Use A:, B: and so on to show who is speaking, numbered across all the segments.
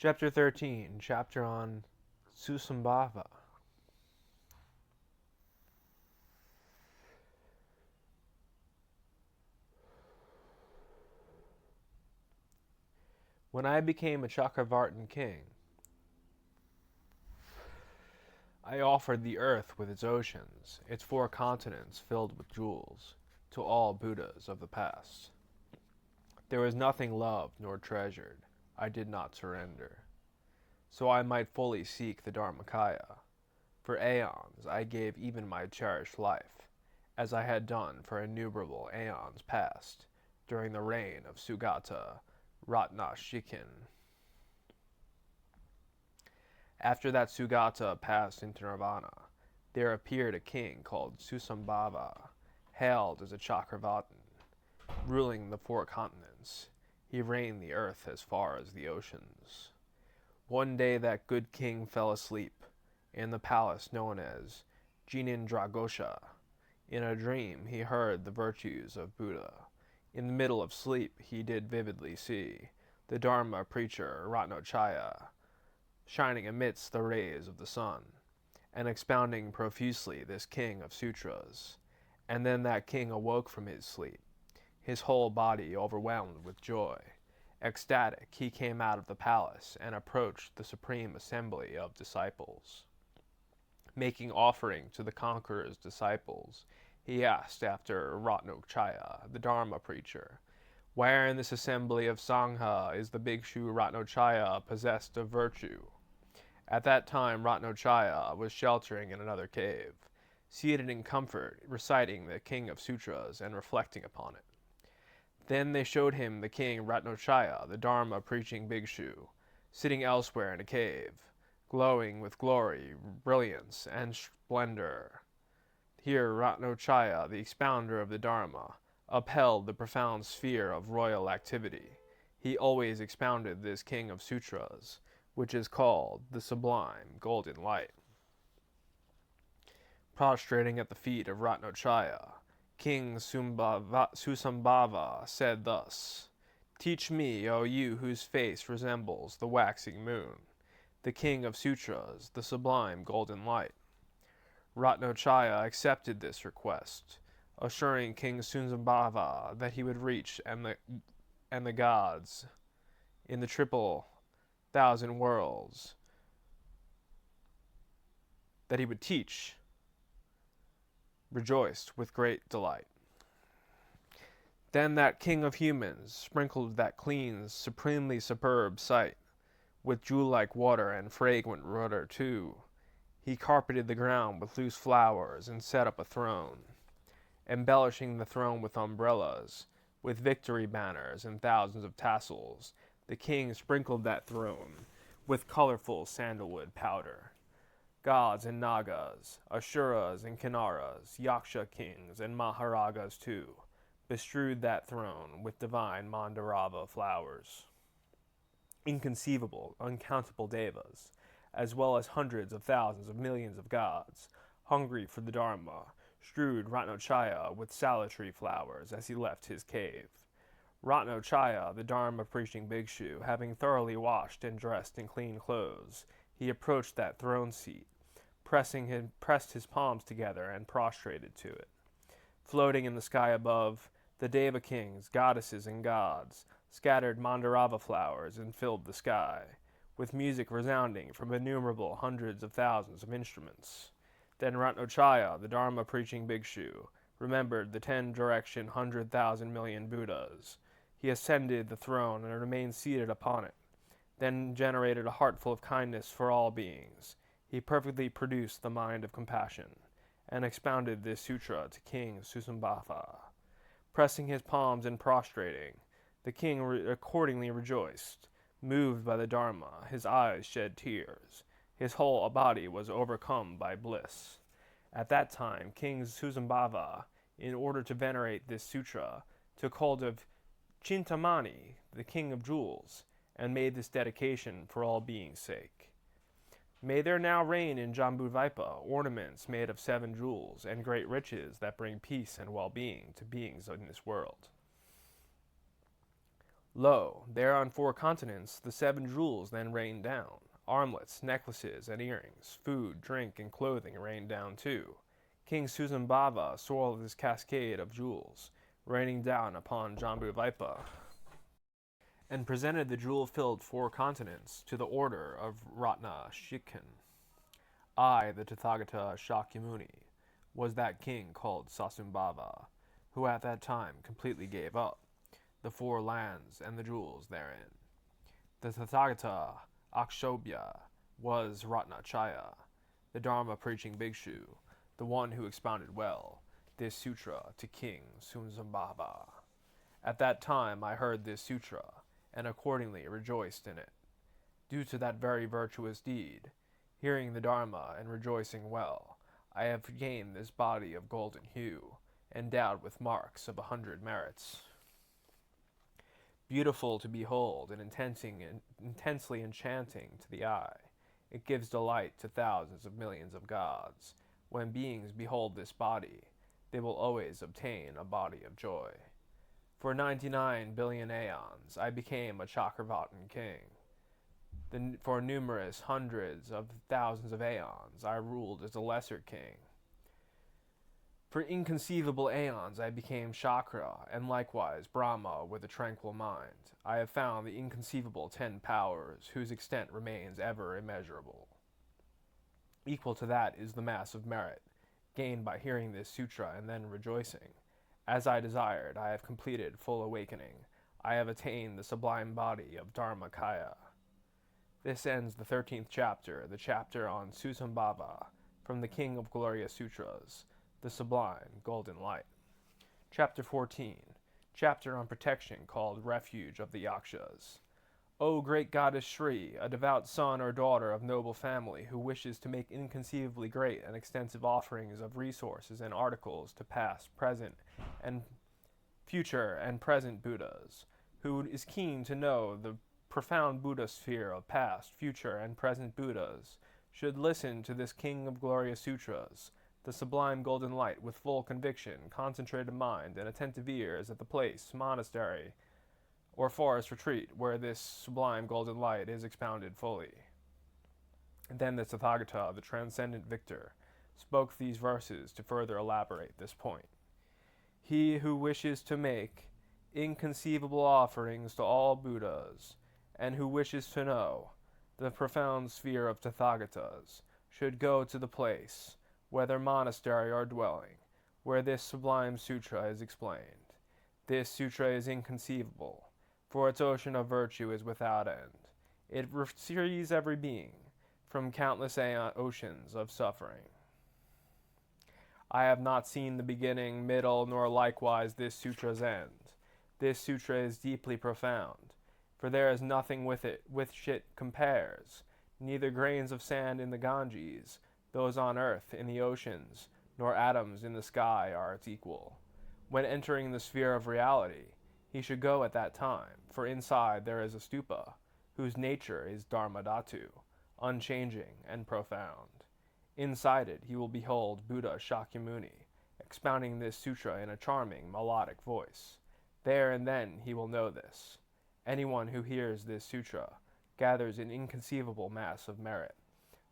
A: Chapter 13, chapter on Susambhava. When I became a Chakravartin king, I offered the earth with its oceans, its four continents filled with jewels, to all Buddhas of the past. There was nothing loved nor treasured I did not surrender, so I might fully seek the Dharmakaya. For aeons I gave even my cherished life, as I had done for innumerable aeons past, during the reign of Sugata Ratnashikin. After that Sugata passed into Nirvana, there appeared a king called Susambhava, hailed as a Chakravartin, ruling the four continents. He reigned the earth as far as the oceans. One day that good king fell asleep in the palace known as Jinindragosha. In a dream he heard the virtues of Buddha. In the middle of sleep he did vividly see the Dharma preacher Ratnachaya shining amidst the rays of the sun, and expounding profusely this king of sutras. And then that king awoke from his sleep, his whole body overwhelmed with joy. Ecstatic, he came out of the palace and approached the supreme assembly of disciples. Making offering to the conqueror's disciples, he asked after Ratnachaya, the Dharma preacher, "Where in this assembly of Sangha is the Bhikshu Ratnachaya possessed of virtue?" At that time Ratnachaya was sheltering in another cave, seated in comfort, reciting the King of Sutras and reflecting upon it. Then they showed him the king Ratnachaya, the Dharma preaching Bhikshu, sitting elsewhere in a cave, glowing with glory, brilliance, and splendor. Here Ratnachaya, the expounder of the Dharma, upheld the profound sphere of royal activity. He always expounded this king of sutras, which is called the Sublime Golden Light. Prostrating at the feet of Ratnachaya, King Susambhava said thus, "Teach me, O you whose face resembles the waxing moon, the king of sutras, the sublime golden light." Ratnachaya accepted this request, assuring King Susambhava that he would reach and the gods in the triple thousand worlds that he would teach rejoiced with great delight. Then that king of humans sprinkled that clean, supremely superb sight with jewel-like water and fragrant water too. He carpeted the ground with loose flowers and set up a throne, embellishing the throne with umbrellas, with victory banners and thousands of tassels. The king sprinkled that throne with colorful sandalwood powder. Gods and Nagas, Asuras and Kinnaras, Yaksha kings and Maharajas too, bestrewed that throne with divine Mandarava flowers. Inconceivable, uncountable devas, as well as hundreds of thousands of millions of gods, hungry for the Dharma, strewed Ratnachaya with salutary flowers as he left his cave. Ratnachaya, the Dharma preaching Bhikshu, having thoroughly washed and dressed in clean clothes, he approached that throne seat, pressed his palms together and prostrated to it. Floating in the sky above, the Deva kings, goddesses, and gods scattered Mandarava flowers and filled the sky, with music resounding from innumerable hundreds of thousands of instruments. Then Ratnachaya, the Dharma preaching Bhikshu, remembered the 10-direction 100,000 million Buddhas. He ascended the throne and remained seated upon it, then generated a heart full of kindness for all beings. He perfectly produced the mind of compassion, and expounded this sutra to King Susambhava. Pressing his palms and prostrating, the king accordingly rejoiced. Moved by the Dharma, his eyes shed tears. His whole body was overcome by bliss. At that time, King Susambhava, in order to venerate this sutra, took hold of Chintamani, the king of jewels, and made this dedication for all beings' sake. May there now reign in Jambudvipa ornaments made of 7 jewels and great riches that bring peace and well-being to beings in this world. Lo, there on 4 continents the 7 jewels then rained down. Armlets, necklaces, and earrings, food, drink, and clothing rained down too. King Susambava saw this cascade of jewels raining down upon Jambudvipa, and presented the jewel-filled 4 continents to the order of Ratna Shikhan. I, the Tathagata Shakyamuni, was that king called Sasumbhava, who at that time completely gave up the 4 lands and the jewels therein. The Tathagata Akshobhya was Ratnachaya, the Dharma preaching bhikshu, the one who expounded well this sutra to King Susambhava. At that time I heard this sutra, and accordingly rejoiced in it. Due to that very virtuous deed, hearing the Dharma and rejoicing well, I have gained this body of golden hue, endowed with marks of 100 merits. Beautiful to behold and intensely enchanting to the eye, it gives delight to thousands of millions of gods. When beings behold this body, they will always obtain a body of joy. For 99 billion aeons I became a Chakravartin king. For numerous hundreds of thousands of aeons I ruled as a lesser king. For inconceivable aeons I became Chakra, and likewise Brahma with a tranquil mind. I have found the inconceivable 10 powers, whose extent remains ever immeasurable. Equal to that is the mass of merit, gained by hearing this sutra and then rejoicing. As I desired, I have completed full awakening. I have attained the sublime body of Dharmakaya. This ends the 13th chapter, the chapter on Susambhava, from the King of Glorious Sutras, the Sublime Golden Light. Chapter 14, chapter on protection called Refuge of the Yakshas. O great goddess Shri, a devout son or daughter of noble family who wishes to make inconceivably great and extensive offerings of resources and articles to past, present, and future and present Buddhas, who is keen to know the profound Buddha sphere of past, future, and present Buddhas, should listen to this King of Glorious Sutras, the sublime golden light, with full conviction, concentrated mind, and attentive ears at the place, monastery, or forest retreat where this sublime golden light is expounded fully. And then the Tathagata, the transcendent victor, spoke these verses to further elaborate this point. He who wishes to make inconceivable offerings to all Buddhas, and who wishes to know the profound sphere of Tathagatas, should go to the place, whether monastery or dwelling, where this sublime sutra is explained. This sutra is inconceivable, for its ocean of virtue is without end. It frees every being from countless oceans of suffering. I have not seen the beginning, middle, nor likewise this sutra's end. This sutra is deeply profound, for there is nothing with it which it compares, neither grains of sand in the Ganges, those on earth in the oceans, nor atoms in the sky are its equal. When entering the sphere of reality, he should go at that time, for inside there is a stupa, whose nature is Dharmadhatu, unchanging and profound. Inside it he will behold Buddha Shakyamuni, expounding this sutra in a charming, melodic voice. There and then he will know this. Anyone who hears this sutra gathers an inconceivable mass of merit.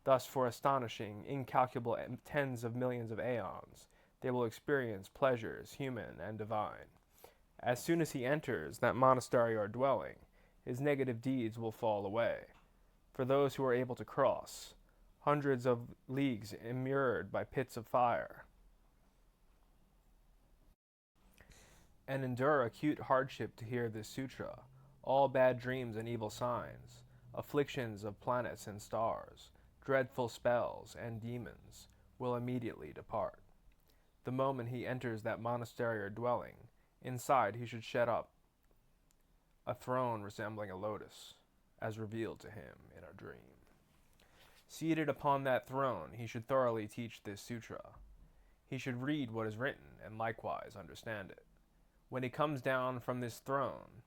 A: Thus, for astonishing, incalculable tens of millions of aeons, they will experience pleasures human and divine. As soon as he enters that monastery or dwelling, his negative deeds will fall away. For those who are able to cross hundreds of leagues immured by pits of fire, and endure acute hardship to hear this sutra, all bad dreams and evil signs, afflictions of planets and stars, dreadful spells and demons will immediately depart. The moment he enters that monastery or dwelling, inside he should set up a throne resembling a lotus, as revealed to him in a dream. Seated upon that throne, he should thoroughly teach this sutra. He should read what is written and likewise understand it. When he comes down from this throne,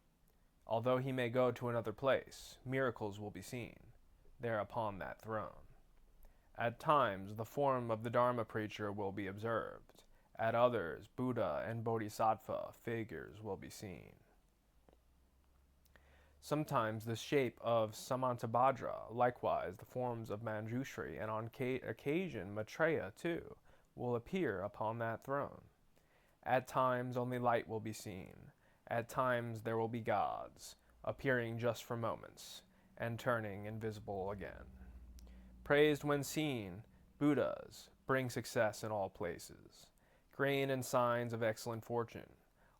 A: although he may go to another place, miracles will be seen there upon that throne. At times, the form of the Dharma preacher will be observed. At others, Buddha and Bodhisattva figures will be seen. sometimes the shape of Samantabhadra, likewise the forms of Manjushri, and on occasion Maitreya too, will appear upon that throne. At times only light will be seen. At times there will be gods, appearing just for moments, and turning invisible again. Praised when seen, Buddhas bring success in all places. Grain and signs of excellent fortune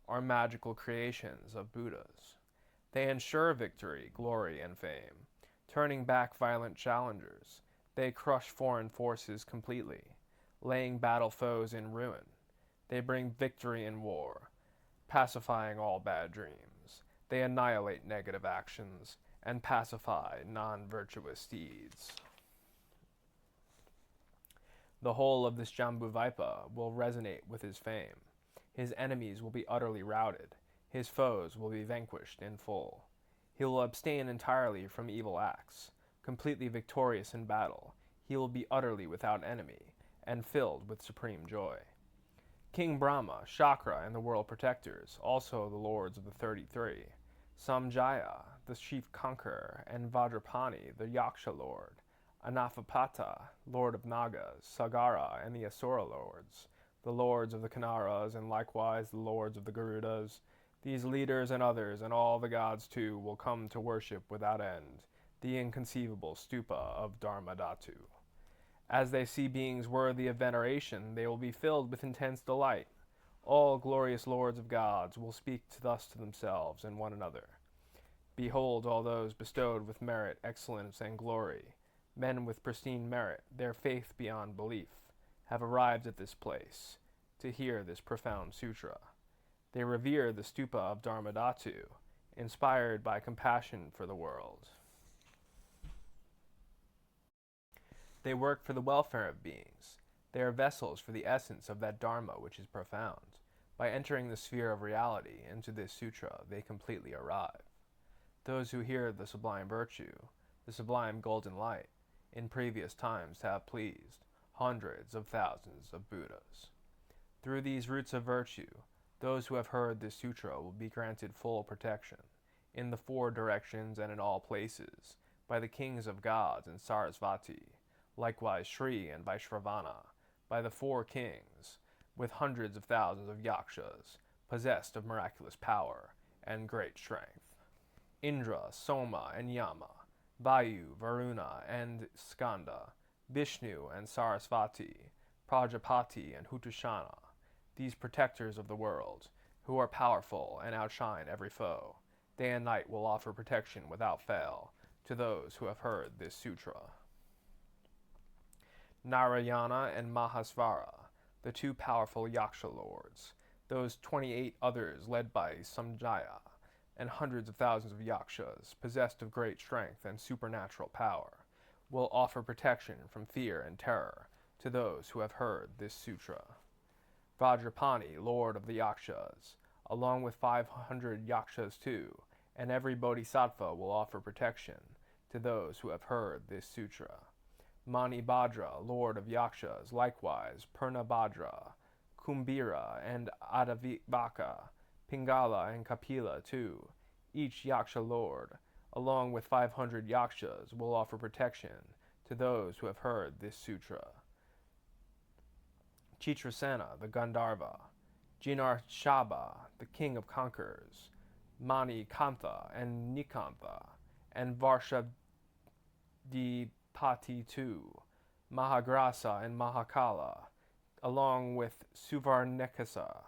A: are magical creations of Buddhas. They ensure victory, glory, and fame. Turning back violent challengers, they crush foreign forces completely, laying battle foes in ruin. They bring victory in war, pacifying all bad dreams. They annihilate negative actions and pacify non-virtuous deeds. The whole of this Jambuvaipa will resonate with his fame. His enemies will be utterly routed. His foes will be vanquished in full. He will abstain entirely from evil acts. Completely victorious in battle, he will be utterly without enemy, and filled with supreme joy. King Brahma, Shakra, and the world protectors, also the lords of the 33, Samjaya, the chief conqueror, and Vajrapani, the Yaksha lord, Anafapata, lord of Nagas, Sagara, and the Asura lords, the lords of the Kanaras, and likewise the lords of the Garudas. These leaders and others, and all the gods too, will come to worship without end the inconceivable stupa of Dharmadhatu. As they see beings worthy of veneration, they will be filled with intense delight. All glorious lords of gods will speak thus to themselves and one another. Behold all those bestowed with merit, excellence, and glory, men with pristine merit, their faith beyond belief, have arrived at this place to hear this profound sutra. They revere the stupa of Dharmadhatu, inspired by compassion for the world. They work for the welfare of beings. They are vessels for the essence of that Dharma which is profound. By entering the sphere of reality into this sutra, they completely arrive. Those who hear the sublime virtue, the sublime golden light, in previous times have pleased hundreds of thousands of Buddhas. Through these roots of virtue, those who have heard this sutra will be granted full protection, in the four directions and in all places, by the kings of gods and Sarasvati, likewise Shri and Vaishravana, by the four kings, with hundreds of thousands of yakshas, possessed of miraculous power and great strength. Indra, Soma, and Yama, Vayu, Varuna, and Skanda, Vishnu and Sarasvati, Prajapati and Hutushana, these protectors of the world, who are powerful and outshine every foe, day and night will offer protection without fail to those who have heard this sutra. Narayana and Mahasvara, the two powerful Yaksha lords, those 28 others led by Samjaya, and hundreds of thousands of Yakshas, possessed of great strength and supernatural power, will offer protection from fear and terror to those who have heard this sutra. Vajrapani, lord of the Yakshas, along with 500 Yakshas too, and every bodhisattva will offer protection to those who have heard this sutra. Manibhadra, lord of Yakshas, likewise Purnabhadra, Kumbhira, and Adavibhaka, Pingala and Kapila too, each Yaksha lord, along with 500 Yakshas, will offer protection to those who have heard this sutra. Chitrasena, the Gandharva, Jinarshaba, the king of conquerors, Mani Kantha and Nikantha, and Varshabdipati too, Mahagrasa and Mahakala, along with Suvarnekasa,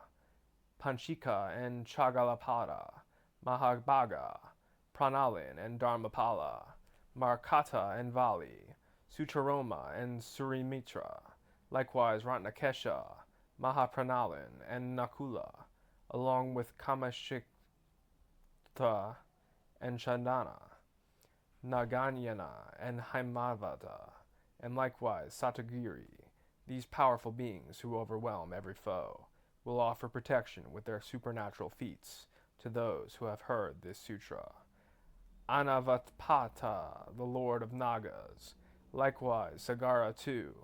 A: Panchika and Chagalapada, Mahabhaga, Pranalin and Dharmapala, Markata and Vali, Sucharoma and Surimitra, likewise Ratnakesha, Mahapranalin and Nakula, along with Kamashikta and Chandana, Naganyana and Haimavata, and likewise Satagiri, these powerful beings who overwhelm every foe, will offer protection with their supernatural feats to those who have heard this sutra. Anavatpata, the lord of Nagas, likewise Sagara too,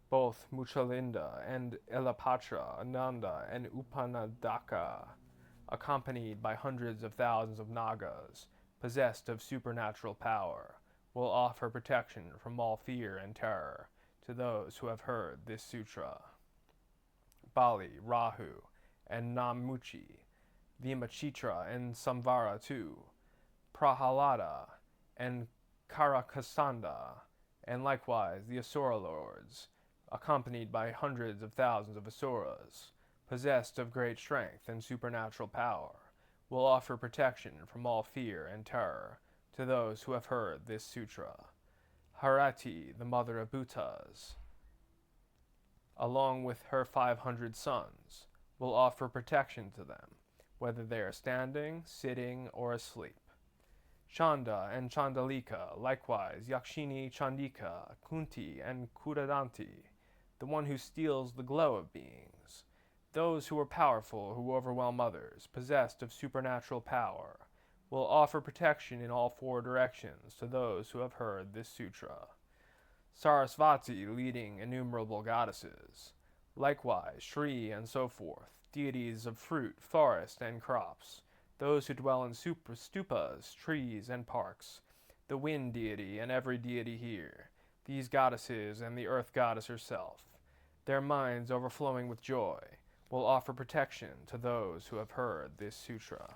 A: both Muchalinda and Elapatra, Ananda and Upanadaka, accompanied by hundreds of thousands of Nagas, possessed of supernatural power, will offer protection from all fear and terror to those who have heard this sutra. Bali, Rahu, and Namuchi, Vimachitra and Samvara too, Prahalada and Karakasanda, and likewise the Asura lords, accompanied by hundreds of thousands of Asuras, possessed of great strength and supernatural power, will offer protection from all fear and terror to those who have heard this sutra. Harati, the mother of Bhutas, along with her 500 sons, will offer protection to them, whether they are standing, sitting, or asleep. Chanda and Chandalika, likewise Yakshini, Chandika, Kunti, and Kudadanti, the one who steals the glow of beings, those who are powerful, who overwhelm others, possessed of supernatural power, will offer protection in all four directions to those who have heard this sutra. Sarasvati leading innumerable goddesses, likewise Shri and so forth, deities of fruit, forest, and crops, those who dwell in stupas, trees, and parks, the wind deity and every deity here, these goddesses and the earth goddess herself, their minds overflowing with joy, will offer protection to those who have heard this sutra.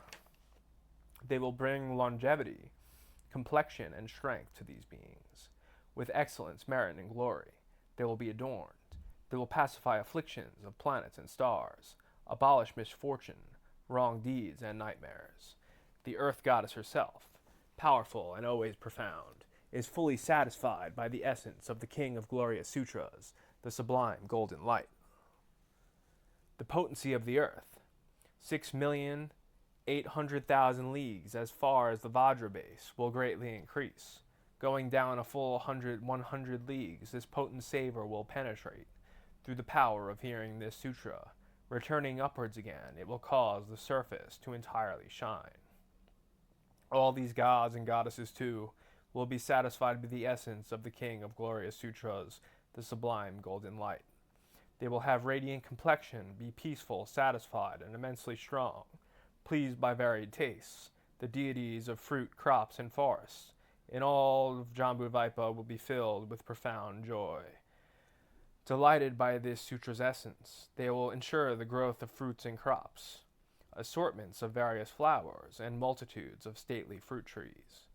A: They will bring longevity, complexion, and strength to these beings. With excellence, merit, and glory, they will be adorned. They will pacify afflictions of planets and stars, abolish misfortune, wrong deeds, and nightmares. The earth goddess herself, powerful and always profound, is fully satisfied by the essence of the King of Glorious Sutras, the sublime golden light. The potency of the earth, 6,800,000 leagues as far as the Vajra base, will greatly increase. Going down a full 100 leagues, this potent savor will penetrate through the power of hearing this sutra. Returning upwards again, it will cause the surface to entirely shine. All these gods and goddesses, too, will be satisfied with the essence of the King of Glorious Sutras, the sublime golden light. They will have radiant complexion, be peaceful, satisfied, and immensely strong, pleased by varied tastes, the deities of fruit, crops, and forests. In all of Jambudvipa will be filled with profound joy. Delighted by this sutra's essence, they will ensure the growth of fruits and crops, assortments of various flowers, and multitudes of stately fruit trees.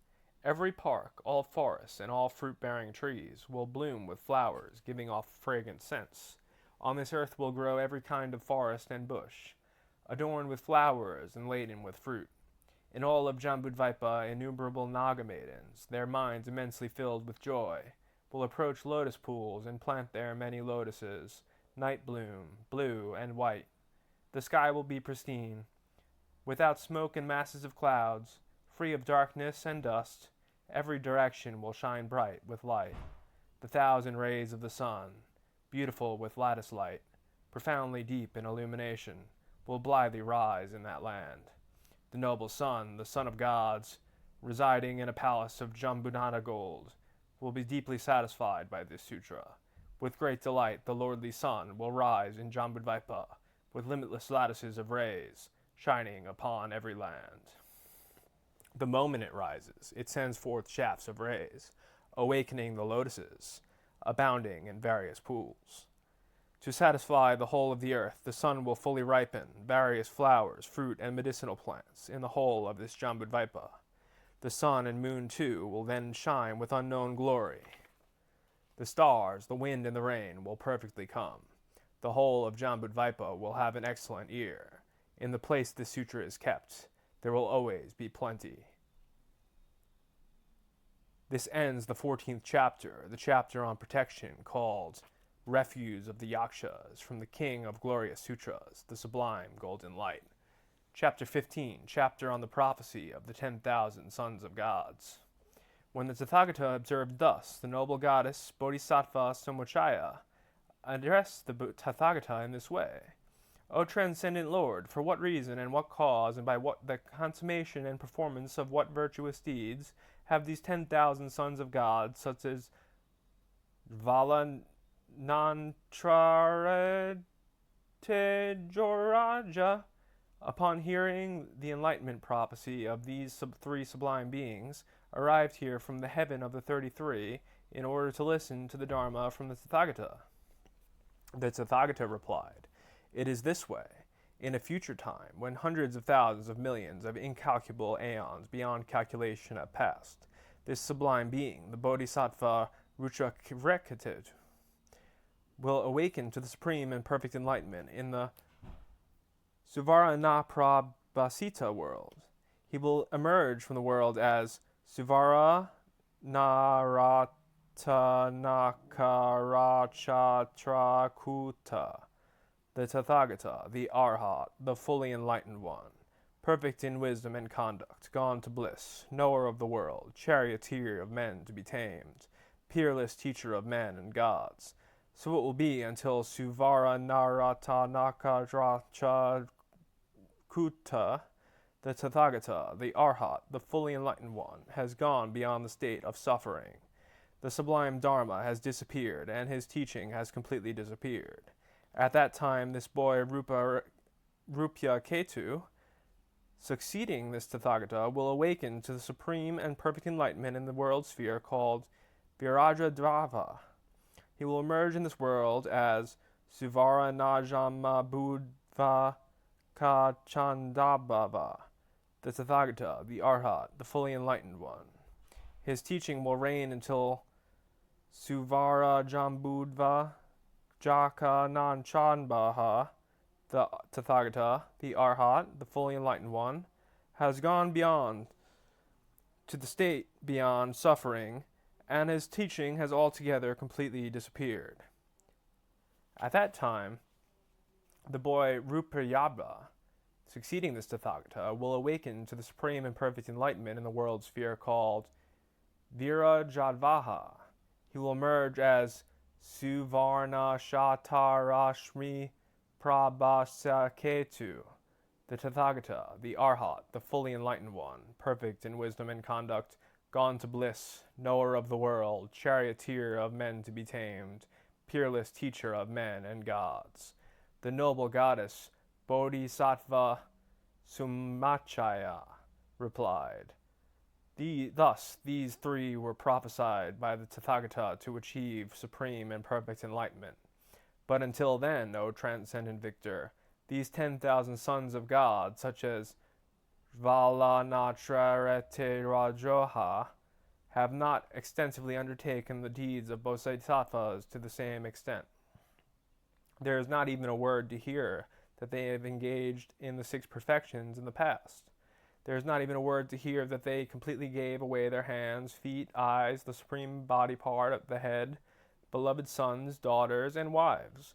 A: Every park, all forests, and all fruit-bearing trees will bloom with flowers, giving off fragrant scents. On this earth will grow every kind of forest and bush, adorned with flowers and laden with fruit. In all of Jambudvipa, innumerable Naga maidens, their minds immensely filled with joy, will approach lotus pools and plant there many lotuses, night bloom, blue and white. The sky will be pristine, without smoke and masses of clouds, free of darkness and dust. Every direction will shine bright with light. The 1,000 rays of the sun, beautiful with lattice light, profoundly deep in illumination, will blithely rise in that land. The noble sun, the son of gods, residing in a palace of Jambudana gold, will be deeply satisfied by this sutra. With great delight, the lordly sun will rise in Jambudvipa, with limitless lattices of rays, shining upon every land. The moment it rises, it sends forth shafts of rays, awakening the lotuses, abounding in various pools. To satisfy the whole of the earth, the sun will fully ripen various flowers, fruit, and medicinal plants in the whole of this Jambudvipa. The sun and moon, too, will then shine with unknown glory. The stars, the wind, and the rain will perfectly come. The whole of Jambudvipa will have an excellent ear. In the place the sutra is kept, there will always be plenty. This ends the 14th chapter, the chapter on protection, called Refuse of the Yakshas, from the King of Glorious Sutras, the Sublime Golden Light. Chapter 15, chapter on the prophecy of the 10,000 sons of gods. When the Tathagata observed thus, the noble goddess Bodhisattva Samuchaya addressed the Tathagata in this way. O transcendent Lord, for what reason and what cause and by what the consummation and performance of what virtuous deeds have these 10,000 sons of God, such as Valanantratejoraja, Upon hearing the enlightenment prophecy of these three sublime beings, arrived here from the heaven of the 33 in order to listen to the Dharma from the Tathagata. The Tathagata replied, "It is this way. In a future time, when hundreds of thousands of millions of incalculable aeons beyond calculation have passed, this sublime being, the Bodhisattva Ruchakrekatu, will awaken to the supreme and perfect enlightenment in the Suvaranaprabhasita world. He will emerge from the world as Suvara Naratanakarachatrakuta, the Tathagata, the Arhat, the fully enlightened one, perfect in wisdom and conduct, gone to bliss, knower of the world, charioteer of men to be tamed, peerless teacher of men and gods. So it will be until Suvara Naratanakarachatrakuta, the Tathagata, the Arhat, the fully enlightened one, has gone beyond the state of suffering. The sublime Dharma has disappeared, and his teaching has completely disappeared. At that time, this boy Rupya Ketu, succeeding this Tathagata, will awaken to the supreme and perfect enlightenment in the world sphere called Virajadvava. He will emerge in this world as Suvaranajamabudva Kachandabhava, the Tathagata, the Arhat, the fully enlightened one. His teaching will reign until Suvara Jambudva Jakananchadbaha, the Tathagata, the Arhat, the fully enlightened one, has gone beyond to the state beyond suffering, and his teaching has altogether completely disappeared. At that time, the boy Rupayabha, succeeding this Tathagata, will awaken to the supreme and perfect enlightenment in the world sphere called Virajadvaha. He will emerge as Suvarna Shatarashmi Prabhasaketu, the Tathagata, the Arhat, the fully enlightened one, perfect in wisdom and conduct, gone to bliss, knower of the world, charioteer of men to be tamed, peerless teacher of men and gods. The noble goddess Bodhisattva Sumachaya replied, Thus these three were prophesied by the Tathagata to achieve supreme and perfect enlightenment. But until then, O transcendent victor, these 10,000 sons of God, such as Valanatrarete Rajoha, have not extensively undertaken the deeds of bodhisattvas to the same extent. There is not even a word to hear that they have engaged in the 6 perfections in the past. There is not even a word to hear that they completely gave away their hands, feet, eyes, the supreme body part of the head, beloved sons, daughters, and wives.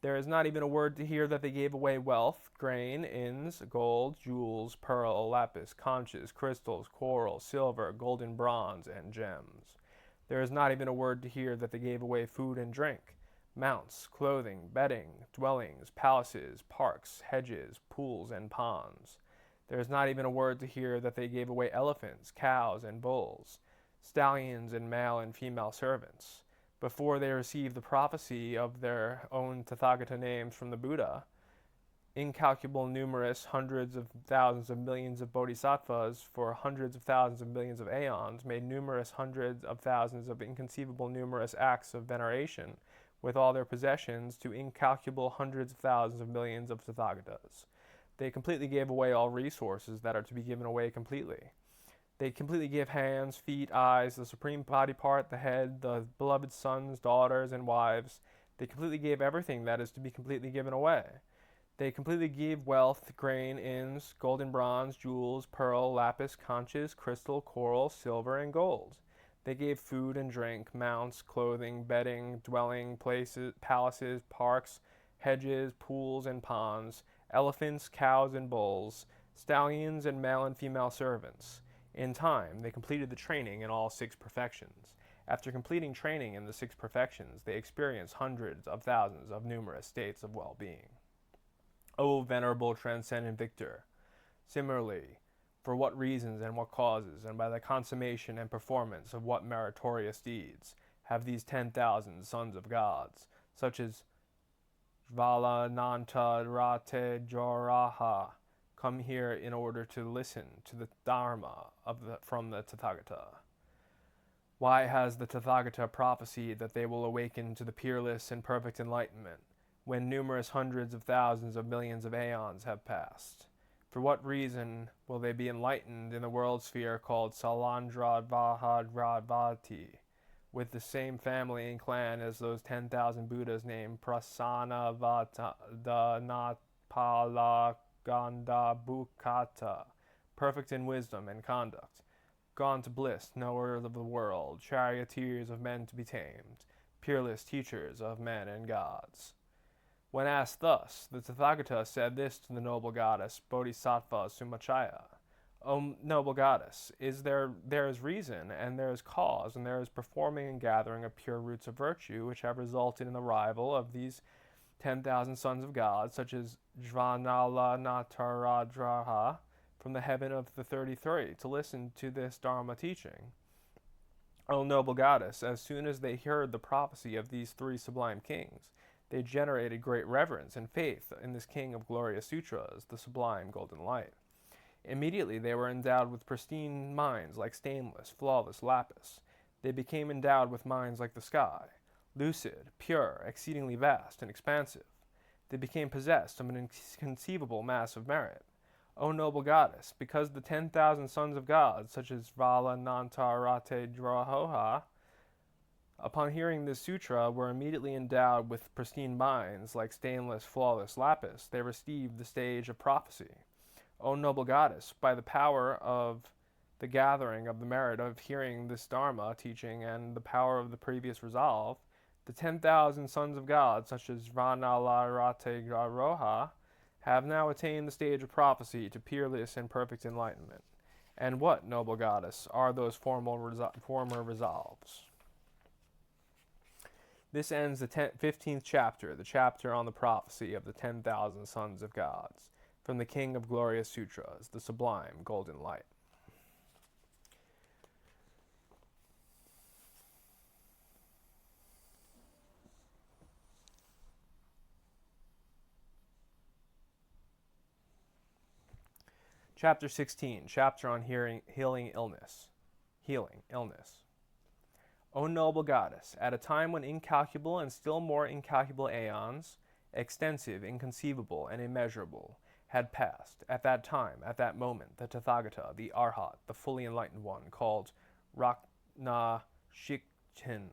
A: There is not even a word to hear that they gave away wealth, grain, inns, gold, jewels, pearl, lapis, conches, crystals, coral, silver, golden bronze, and gems. There is not even a word to hear that they gave away food and drink, mounts, clothing, bedding, dwellings, palaces, parks, hedges, pools, and ponds. There is not even a word to hear that they gave away elephants, cows, and bulls, stallions, and male and female servants. Before they received the prophecy of their own Tathagata names from the Buddha, incalculable numerous hundreds of thousands of millions of bodhisattvas for hundreds of thousands of millions of aeons made numerous hundreds of thousands of inconceivable numerous acts of veneration with all their possessions to incalculable hundreds of thousands of millions of Tathagatas. They completely gave away all resources that are to be given away completely. They completely give hands, feet, eyes, the supreme body part, the head, the beloved sons, daughters, and wives. They completely gave everything that is to be completely given away. They completely gave wealth, grain, inns, gold and bronze, jewels, pearl, lapis, conches, crystal, coral, silver, and gold. They gave food and drink, mounts, clothing, bedding, dwelling places, palaces, parks, hedges, pools, and ponds, elephants, cows, and bulls, stallions, and male and female servants. In time, they completed the training in all 6 perfections. After completing training in the 6 perfections, they experienced hundreds of thousands of numerous states of well-being. O venerable transcendent victor! Similarly, for what reasons and what causes, and by the consummation and performance of what meritorious deeds, have these 10,000 sons of gods, such as Valananta Rate Joraha, come here in order to listen to the Dharma from the Tathagata. Why has the Tathagata prophesied that they will awaken to the peerless and perfect enlightenment when numerous hundreds of thousands of millions of aeons have passed? For what reason will they be enlightened in the world sphere called Salandradvahadravati, with the same family and clan as those 10,000 Buddhas named Prasanavadanapaлагandabhukata, perfect in wisdom and conduct, gone to bliss, knowers of the world, charioteers of men to be tamed, peerless teachers of men and gods. When asked thus, the Tathagata said this to the noble goddess Bodhisattva Sumachaya: O noble goddess, there is reason, and there is cause, and there is performing and gathering of pure roots of virtue, which have resulted in the arrival of these 10,000 sons of God, such as Jvanala Nataradraha, from the heaven of the 33, to listen to this Dharma teaching. O noble goddess, as soon as they heard the prophecy of these three sublime kings, they generated great reverence and faith in this king of glorious sutras, the sublime golden light. Immediately they were endowed with pristine minds like stainless, flawless lapis. They became endowed with minds like the sky, lucid, pure, exceedingly vast and expansive. They became possessed of an inconceivable mass of merit. O noble goddess, because the 10,000 sons of God, such as Vala Nantarate Drahoha, upon hearing this sutra, were immediately endowed with pristine minds like stainless, flawless lapis, they received the stage of prophecy. O noble goddess, by the power of the gathering of the merit of hearing this Dharma teaching and the power of the previous resolve, the 10,000 sons of God, such as Vanalarate Garoha, have now attained the stage of prophecy to peerless and perfect enlightenment. And what, noble goddess, are those former resolves? This ends the 15th chapter, the chapter on the prophecy of the 10,000 sons of gods, from the King of Glorious Sutras, the Sublime Golden Light. Chapter 16, chapter on healing illness. O noble goddess, at a time when incalculable and still more incalculable aeons, extensive, inconceivable, and immeasurable, had passed, at that time, at that moment, the Tathagata, the Arhat, the fully enlightened one, called Rakna Shiktin,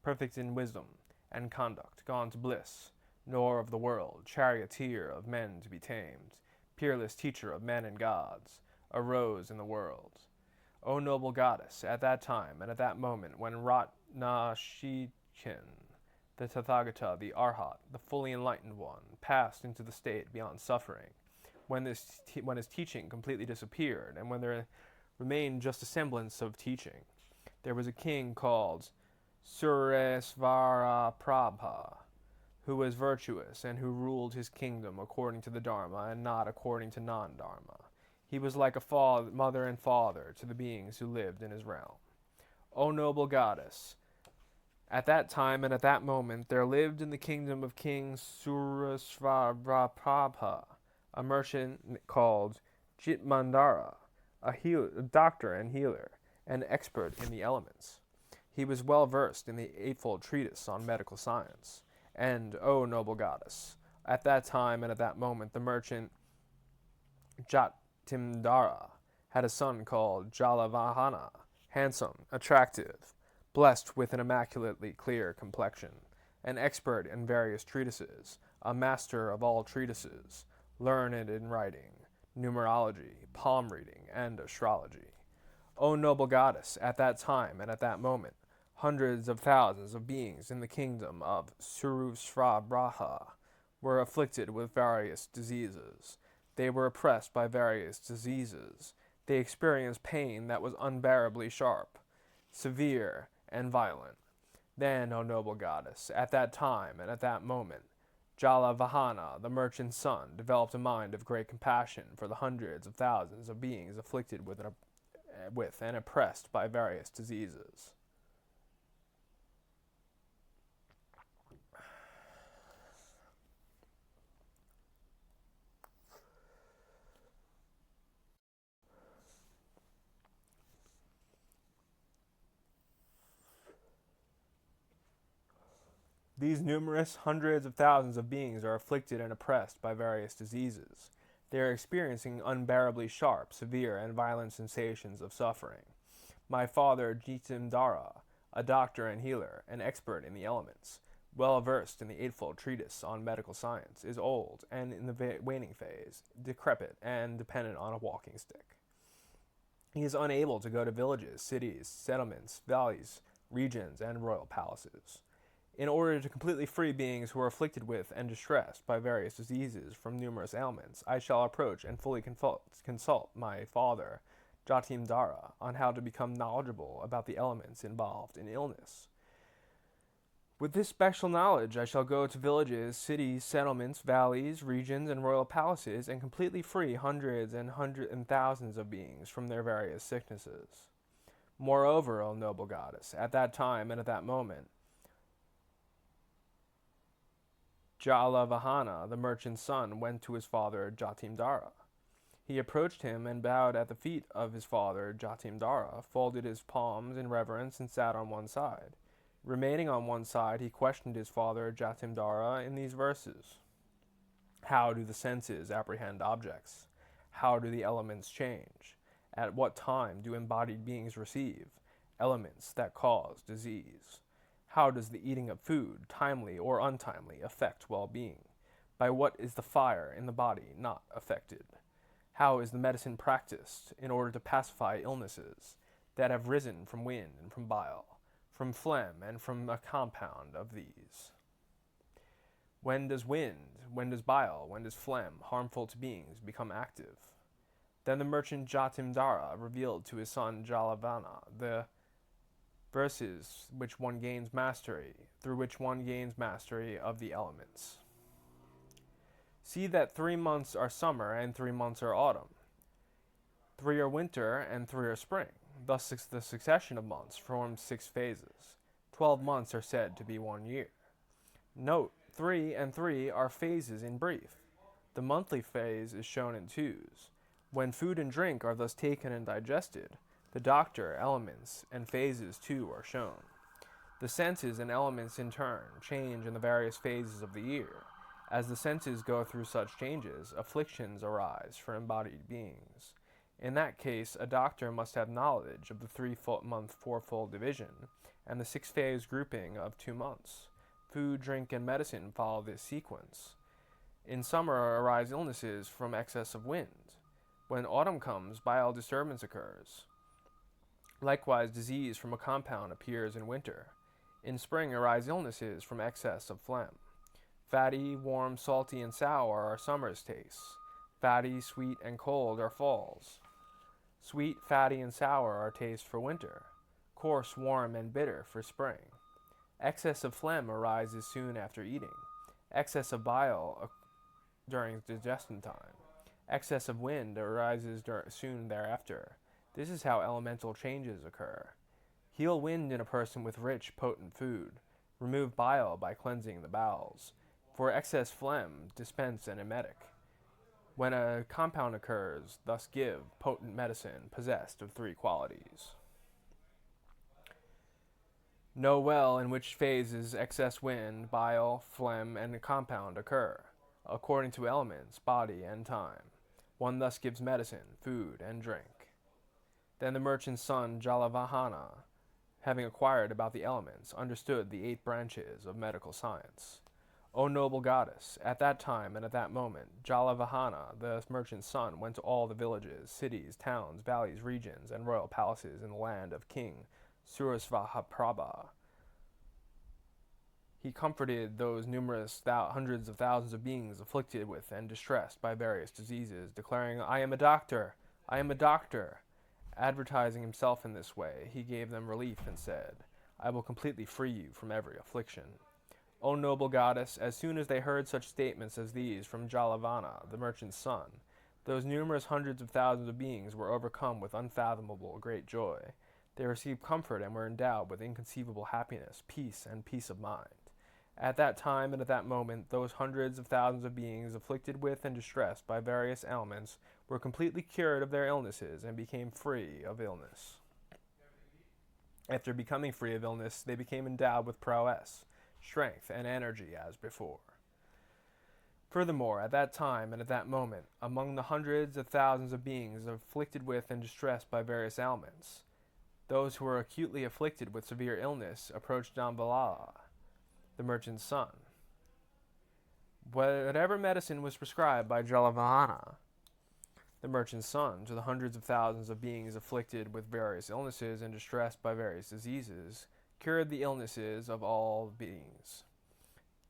A: perfect in wisdom and conduct, gone to bliss, knower of the world, charioteer of men to be tamed, peerless teacher of men and gods, arose in the world. O noble goddess, at that time and at that moment when Ratnashikin, the Tathagata, the Arhat, the fully enlightened one, passed into the state beyond suffering, when his teaching completely disappeared, and when there remained just a semblance of teaching, there was a king called Suresvara Prabha, who was virtuous and who ruled his kingdom according to the Dharma and not according to non-Dharma. He was like a mother and father to the beings who lived in his realm. O noble goddess, at that time and at that moment there lived in the kingdom of King Surasvaraprabha a merchant called Jitmandara, a doctor and healer, and expert in the elements. He was well versed in the eightfold treatise on medical science. And, O noble goddess, at that time and at that moment the merchant Timdara had a son called Jalavahana, handsome, attractive, blessed with an immaculately clear complexion, an expert in various treatises, a master of all treatises, learned in writing, numerology, palm reading, and astrology. O noble goddess, at that time and at that moment, hundreds of thousands of beings in the kingdom of Surusrabraha were afflicted with various diseases. They were oppressed by various diseases. They experienced pain that was unbearably sharp, severe, and violent. Then, O noble goddess, at that time and at that moment, Jalavahana, the merchant's son, developed a mind of great compassion for the hundreds of thousands of beings afflicted with and oppressed by various diseases. These numerous hundreds of thousands of beings are afflicted and oppressed by various diseases. They are experiencing unbearably sharp, severe, and violent sensations of suffering. My father, Jitimdara, a doctor and healer, an expert in the elements, well versed in the eightfold treatise on medical science, is old and in the waning phase, decrepit, and dependent on a walking stick. He is unable to go to villages, cities, settlements, valleys, regions, and royal palaces. In order to completely free beings who are afflicted with and distressed by various diseases from numerous ailments, I shall approach and fully consult my father, Jatimdara, on how to become knowledgeable about the elements involved in illness. With this special knowledge, I shall go to villages, cities, settlements, valleys, regions, and royal palaces and completely free hundreds and thousands of beings from their various sicknesses. Moreover, O noble goddess, at that time and at that moment, Jalavahana, the merchant's son, went to his father Jatimdara. He approached him and bowed at the feet of his father Jatimdara, folded his palms in reverence, and sat on one side. Remaining on one side, he questioned his father Jatimdara in these verses. How do the senses apprehend objects? How do the elements change? At what time do embodied beings receive elements that cause disease? How does the eating of food, timely or untimely, affect well-being? By what is the fire in the body not affected? How is the medicine practiced in order to pacify illnesses that have risen from wind and from bile, from phlegm and from a compound of these? When does wind, when does bile, when does phlegm, harmful to beings, become active? Then the merchant Jatimdara revealed to his son Jalavana the verses which one gains mastery, through which one gains mastery of the elements. See that 3 months are summer and 3 months are autumn. 3 are winter and 3 are spring. Thus the succession of months forms 6 phases. 12 months are said to be 1 year. Note, 3 and 3 are phases in brief. The monthly phase is shown in twos. When food and drink are thus taken and digested, the doctor, elements, and phases too are shown. The senses and elements in turn change in the various phases of the year. As the senses go through such changes, afflictions arise for embodied beings. In that case, a doctor must have knowledge of the 3-month fourfold division and the 6-phase grouping of 2 months. Food, drink, and medicine follow this sequence. In summer arise illnesses from excess of wind. When autumn comes, bile disturbance occurs. Likewise, disease from a compound appears in winter. In spring arise illnesses from excess of phlegm. Fatty, warm, salty, and sour are summer's tastes. Fatty, sweet, and cold are fall's. Sweet, fatty, and sour are tastes for winter. Coarse, warm, and bitter for spring. Excess of phlegm arises soon after eating. Excess of bile during digestion time. Excess of wind arises soon thereafter. This is how elemental changes occur. Heal wind in a person with rich, potent food. Remove bile by cleansing the bowels. For excess phlegm, dispense an emetic. When a compound occurs, thus give potent medicine possessed of 3 qualities. Know well in which phases excess wind, bile, phlegm, and a compound occur, according to elements, body, and time. One thus gives medicine, food, and drink. Then the merchant's son Jalavahana, having acquired about the elements, understood the 8 branches of medical science. O noble goddess, at that time and at that moment, Jalavahana, the merchant's son, went to all the villages, cities, towns, valleys, regions, and royal palaces in the land of King Surasvahaprabha. He comforted those numerous hundreds of thousands of beings afflicted with and distressed by various diseases, declaring, I am a doctor! I am a doctor! Advertising himself in this way, he gave them relief and said, I will completely free you from every affliction. O noble goddess, as soon as they heard such statements as these from Jalavana, the merchant's son, those numerous hundreds of thousands of beings were overcome with unfathomable great joy. They received comfort and were endowed with inconceivable happiness, peace, and peace of mind. At that time and at that moment, those hundreds of thousands of beings afflicted with and distressed by various ailments were completely cured of their illnesses and became free of illness. After becoming free of illness, they became endowed with prowess, strength, and energy as before. Furthermore, at that time and at that moment, among the hundreds of thousands of beings afflicted with and distressed by various ailments, those who were acutely afflicted with severe illness approached Jambalala, the merchant's son. Whatever medicine was prescribed by Jalavahana, the merchant's son, to the hundreds of thousands of beings afflicted with various illnesses and distressed by various diseases, cured the illnesses of all beings.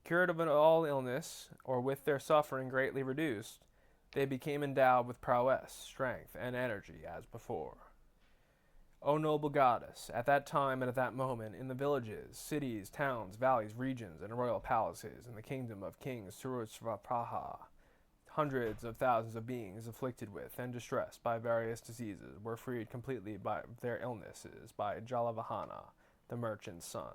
A: Cured of all illness, or with their suffering greatly reduced, they became endowed with prowess, strength, and energy as before. O noble goddess, at that time and at that moment, in the villages, cities, towns, valleys, regions, and royal palaces, in the kingdom of King Surusvapraha, hundreds of thousands of beings afflicted with and distressed by various diseases were freed completely by their illnesses by Jalavahana, the merchant's son.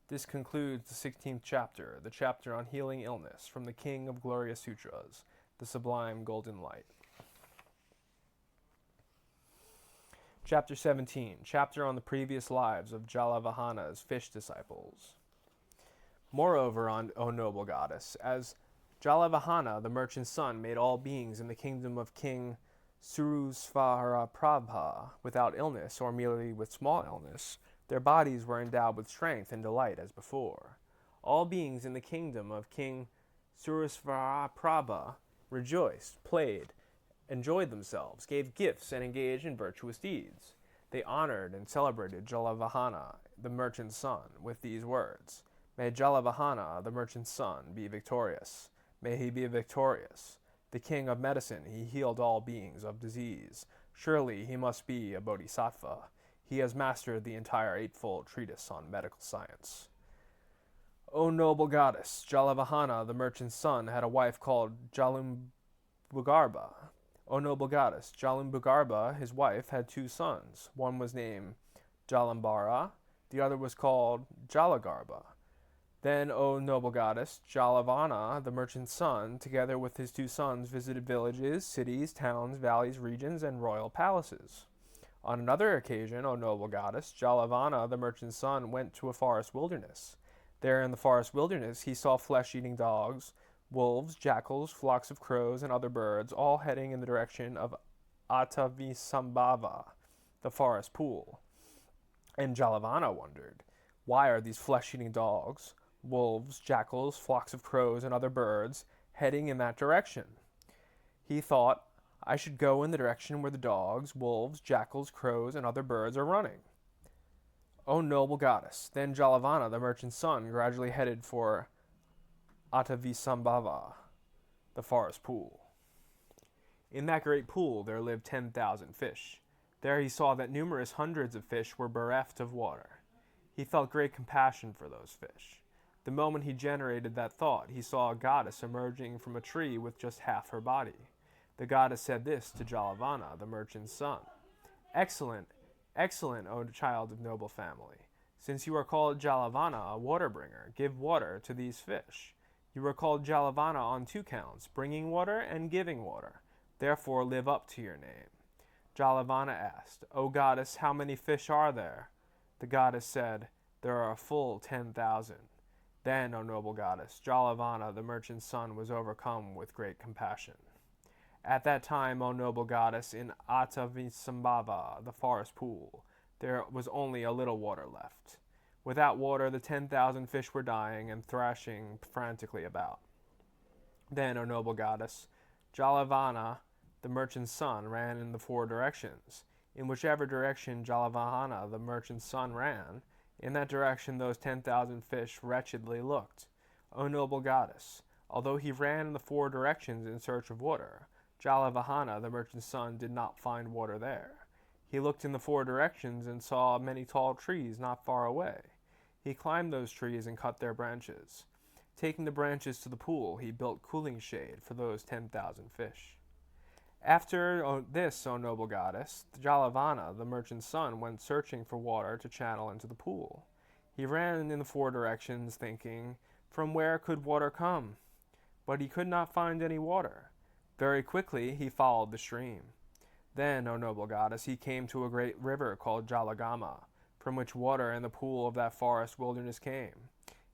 A: This concludes the 16th chapter, the chapter on healing illness, from the King of Glorious Sutras, the Sublime Golden Light. Chapter 17, chapter on the previous lives of Jalavahana's fish disciples. Moreover, O noble goddess, as Jalavahana, the merchant's son, made all beings in the kingdom of King Surusvaraprabha without illness or merely with small illness, their bodies were endowed with strength and delight as before. All beings in the kingdom of King Surusvaraprabha rejoiced, played, enjoyed themselves, gave gifts, and engaged in virtuous deeds. They honored and celebrated Jalavahana, the merchant's son, with these words: May Jalavahana, the merchant's son, be victorious. May he be victorious. The king of medicine, he healed all beings of disease. Surely he must be a bodhisattva. He has mastered the entire eightfold treatise on medical science. O noble goddess, Jalavahana, the merchant's son, had a wife called Jalumbugarba. O noble goddess, Jalumbugarba, his wife, had two sons. One was named Jalambara, the other was called Jalagarba. Then, O noble goddess, Jalavana, the merchant's son, together with his two sons, visited villages, cities, towns, valleys, regions, and royal palaces. On another occasion, O noble goddess, Jalavana, the merchant's son, went to a forest wilderness. There in the forest wilderness he saw flesh-eating dogs, wolves, jackals, flocks of crows, and other birds, all heading in the direction of Atavisambhava, the forest pool. And Jalavana wondered, why are these flesh-eating dogs, wolves, jackals, flocks of crows, and other birds heading in that direction? He thought, I should go in the direction where the dogs, wolves, jackals, crows, and other birds are running. O noble goddess, then Jalavana, the merchant's son, gradually headed for Atavisambhava, the forest pool. In that great pool there lived 10,000 fish. There he saw that numerous hundreds of fish were bereft of water. He felt great compassion for those fish. The moment he generated that thought, he saw a goddess emerging from a tree with just half her body. The goddess said this to Jalavana, the merchant's son: Excellent, excellent, O child of noble family. Since you are called Jalavana, a water bringer, give water to these fish. You are called Jalavana on two counts, bringing water and giving water. Therefore live up to your name. Jalavana asked, O goddess, how many fish are there? The goddess said, There are a full 10,000. Then, O noble goddess, Jalavana, the merchant's son, was overcome with great compassion. At that time, O noble goddess, in Atavisambhava, the forest pool, there was only a little water left. Without water, the 10,000 fish were dying and thrashing frantically about. Then, O noble goddess, Jalavana, the merchant's son, ran in the four directions. In whichever direction Jalavahana, the merchant's son, ran, in that direction those 10,000 fish wretchedly looked. O noble goddess, although he ran in the four directions in search of water, Jalavahana, the merchant's son, did not find water there. He looked in the four directions and saw many tall trees not far away. He climbed those trees and cut their branches. Taking the branches to the pool, he built cooling shade for those 10,000 fish. After this, O noble goddess, Jalavana, the merchant's son, went searching for water to channel into the pool. He ran in the four directions, thinking, from where could water come? But he could not find any water. Very quickly he followed the stream. Then, O noble goddess, he came to a great river called Jalagama, from which water in the pool of that forest wilderness came.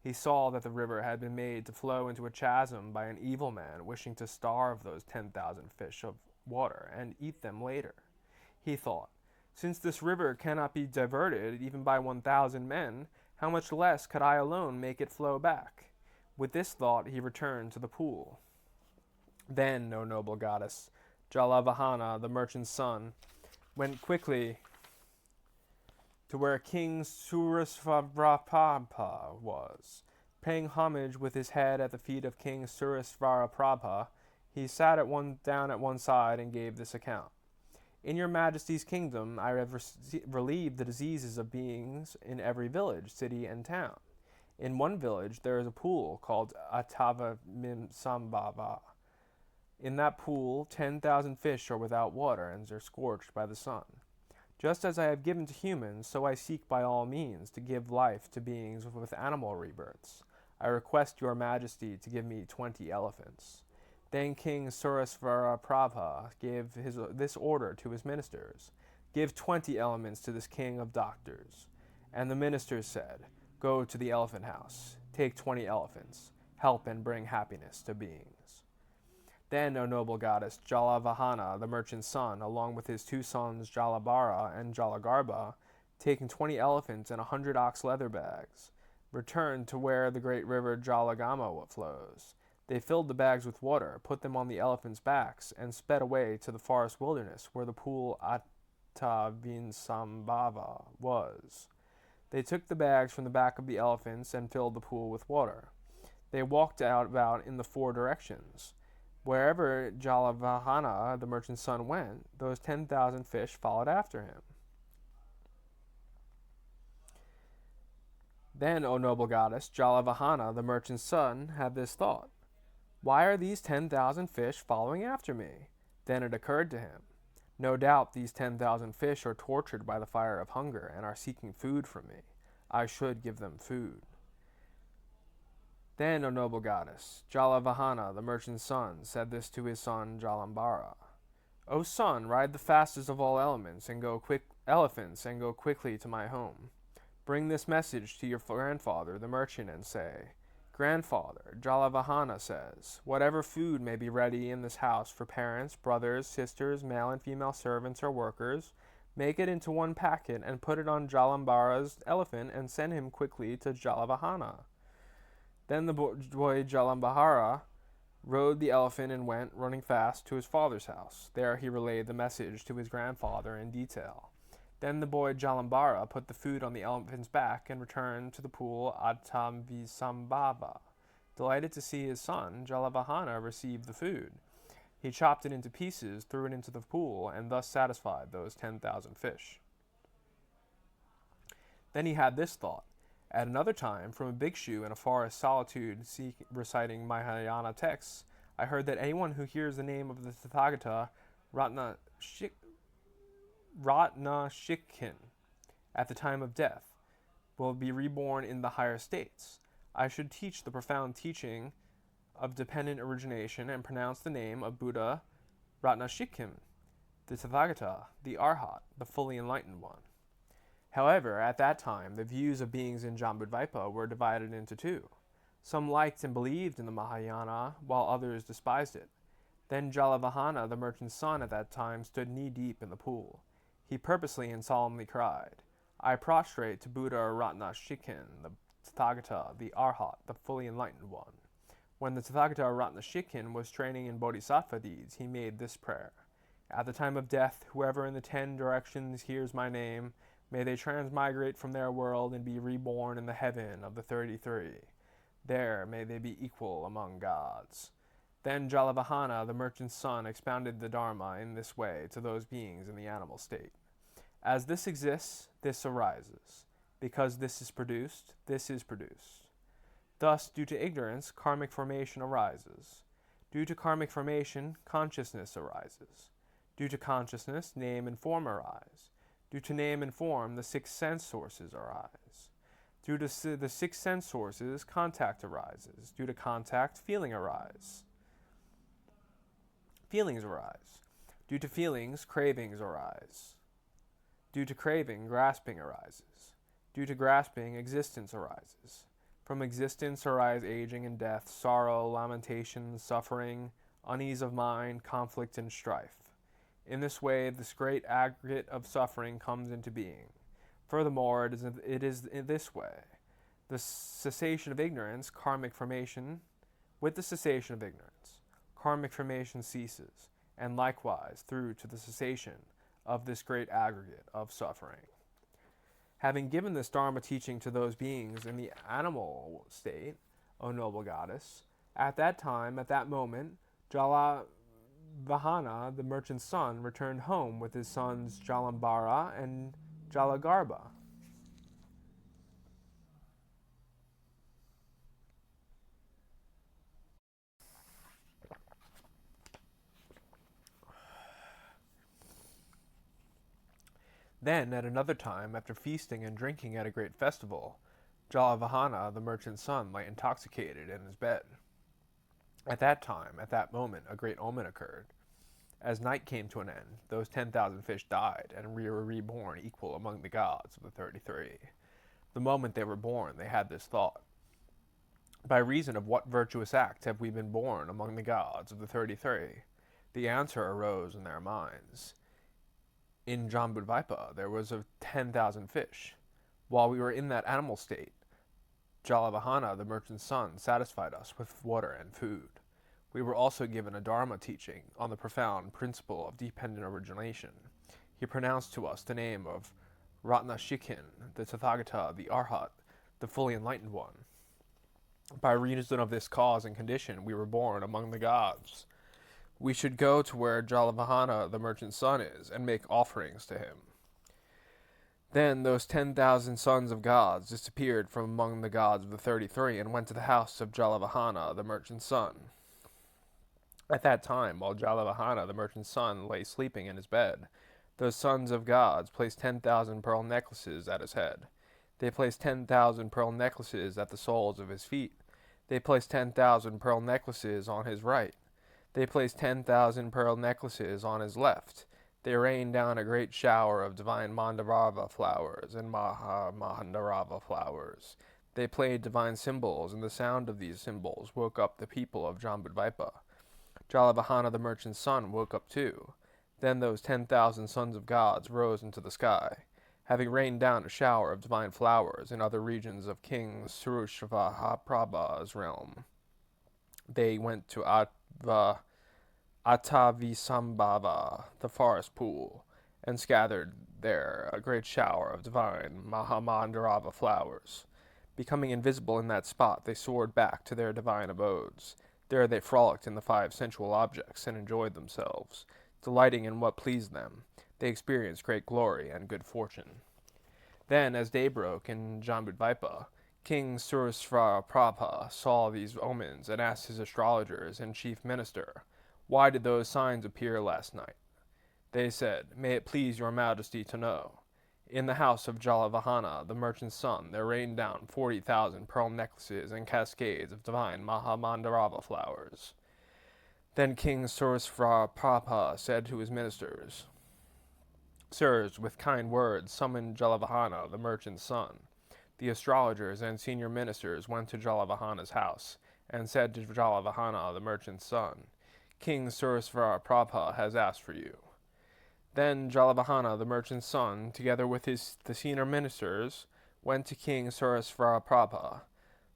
A: He saw that the river had been made to flow into a chasm by an evil man wishing to starve those 10,000 fish of water and eat them later. He thought, since this river cannot be diverted even by 1,000 men, how much less could I alone make it flow back? With this thought he returned to the pool. Then, O noble goddess, Jalavahana, the merchant's son, went quickly to where King Surasvarapabha was. Paying homage with his head at the feet of King Surasvarapabha, he sat down at one side and gave this account. In your majesty's kingdom, I have relieved the diseases of beings in every village, city, and town. In one village, there is a pool called Atavamsambhava. In that pool, 10,000 fish are without water and are scorched by the sun. Just as I have given to humans, so I seek by all means to give life to beings with animal rebirths. I request your majesty to give me 20 elephants. Then King Surasvarapabha gave this order to his ministers. Give 20 elements to this king of doctors. And the ministers said, go to the elephant house. Take 20 elephants. Help and bring happiness to beings. Then, O noble goddess, Jalavahana, the merchant's son, along with his two sons Jalabara and Jalagarbha, taking 20 elephants and 100 ox leather bags, returned to where the great river Jalagama flows. They filled the bags with water, put them on the elephants' backs, and sped away to the forest wilderness where the pool Atavinsambhava was. They took the bags from the back of the elephants and filled the pool with water. They walked about in the four directions. Wherever Jalavahana, the merchant's son, went, those 10,000 fish followed after him. Then, O noble goddess, Jalavahana, the merchant's son, had this thought. Why are these 10,000 fish following after me? Then it occurred to him. No doubt these 10,000 fish are tortured by the fire of hunger and are seeking food from me. I should give them food. Then, O noble goddess, Jalavahana, the merchant's son, said this to his son Jalambara. O son, ride the fastest of all elephants and go quickly to my home. Bring this message to your grandfather, the merchant, and say, Grandfather, Jalavahana says, whatever food may be ready in this house for parents, brothers, sisters, male and female servants or workers, make it into one packet and put it on Jalambara's elephant and send him quickly to Jalavahana. Then the boy Jalambara rode the elephant and went, running fast, to his father's house. There he relayed the message to his grandfather in detail. Then the boy Jalambara put the food on the elephant's back and returned to the pool Attamvisambhava. Delighted to see his son, Jalavahana received the food. He chopped it into pieces, threw it into the pool, and thus satisfied those 10,000 fish. Then he had this thought. At another time, from a bhikshu in a forest solitude reciting Mahayana texts, I heard that anyone who hears the name of the Tathagata Ratnashikhin at the time of death will be reborn in the higher states. I should teach the profound teaching of dependent origination and pronounce the name of Buddha Ratnashikhin, the Tathagata, the Arhat, the fully enlightened one. However, at that time, the views of beings in Jambudvipa were divided into two. Some liked and believed in the Mahayana, while others despised it. Then Jalavahana, the merchant's son at that time, stood knee-deep in the pool. He purposely and solemnly cried, I prostrate to Buddha Ratnashikhin, the Tathagata, the Arhat, the fully enlightened one. When the Tathagata Ratnashikhin was training in bodhisattva deeds, he made this prayer. At the time of death, whoever in the 10 directions hears my name, may they transmigrate from their world and be reborn in the heaven of the 33. There may they be equal among gods. Then Jalavahana, the merchant's son, expounded the Dharma in this way to those beings in the animal state. As this exists, this arises. Because this is produced, this is produced. Thus, due to ignorance, karmic formation arises. Due to karmic formation, consciousness arises. Due to consciousness, name and form arise. Due to name and form, the 6 sense sources arise. Due to the 6 sense sources, contact arises. Due to contact, feelings arise. Due to feelings, cravings arise. Due to craving, grasping arises. Due to grasping, existence arises. From existence arise aging and death, sorrow, lamentation, suffering, unease of mind, conflict, and strife. In this way, this great aggregate of suffering comes into being. Furthermore, it is in this way. The cessation of ignorance, karmic formation, with the cessation of ignorance, karmic formation ceases, and likewise through to the cessation of this great aggregate of suffering. Having given this Dharma teaching to those beings in the animal state, O noble goddess, at that time, at that moment, Jalavahana, the merchant's son, returned home with his sons Jalambara and Jalagarbha. Then, at another time, after feasting and drinking at a great festival, Jalavahana, the merchant's son, lay intoxicated in his bed. At that time, at that moment, a great omen occurred. As night came to an end, those 10,000 fish died and were reborn equal among the gods of the 33. The moment they were born, they had this thought: by reason of what virtuous act have we been born among the gods of the 33? The answer arose in their minds. In Jambudvipa there was of 10,000 fish. While we were in that animal state, Jalavahana, the merchant's son, satisfied us with water and food. We were also given a Dharma teaching on the profound principle of dependent origination. He pronounced to us the name of Ratnashikin, the Tathagata, the Arhat, the fully enlightened one. By reason of this cause and condition, we were born among the gods. We should go to where Jalavahana, the merchant's son, is, and make offerings to him. Then those 10,000 sons of gods disappeared from among the gods of the 33 and went to the house of Jalavahana, the merchant's son. At that time, while Jalavahana, the merchant's son, lay sleeping in his bed, those sons of gods placed 10,000 pearl necklaces at his head. They placed 10,000 pearl necklaces at the soles of his feet. They placed 10,000 pearl necklaces on his right. They placed 10,000 pearl necklaces on his left. They rained down a great shower of divine Mandarava flowers and Mahandarava flowers. They played divine cymbals, and the sound of these cymbals woke up the people of Jambudvipa. Jalavahana, the merchant's son, woke up too. Then those 10,000 sons of gods rose into the sky. Having rained down a shower of divine flowers in other regions of King Surushravaprabha's realm, they went to Atavisambhava, the forest pool, and scattered there a great shower of divine Mahamandarava flowers. Becoming invisible in that spot, they soared back to their divine abodes. There they frolicked in the 5 sensual objects and enjoyed themselves. Delighting in what pleased them, they experienced great glory and good fortune. Then, as day broke in Jambudvipa, King Surusravaprabha saw these omens and asked his astrologers and chief minister, "Why did those signs appear last night?" They said, "May it please your majesty to know. In the house of Jalavahana, the merchant's son, there rained down 40,000 pearl necklaces and cascades of divine Mahamandarava flowers." Then King Surusravaprabha said to his ministers, "Sirs, with kind words summon Jalavahana, the merchant's son." The astrologers and senior ministers went to Jalavahana's house, and said to Jalavahana, the merchant's son, "King Surusravaprabha has asked for you." Then Jalavahana, the merchant's son, together with the senior ministers, went to King Surusravaprabha.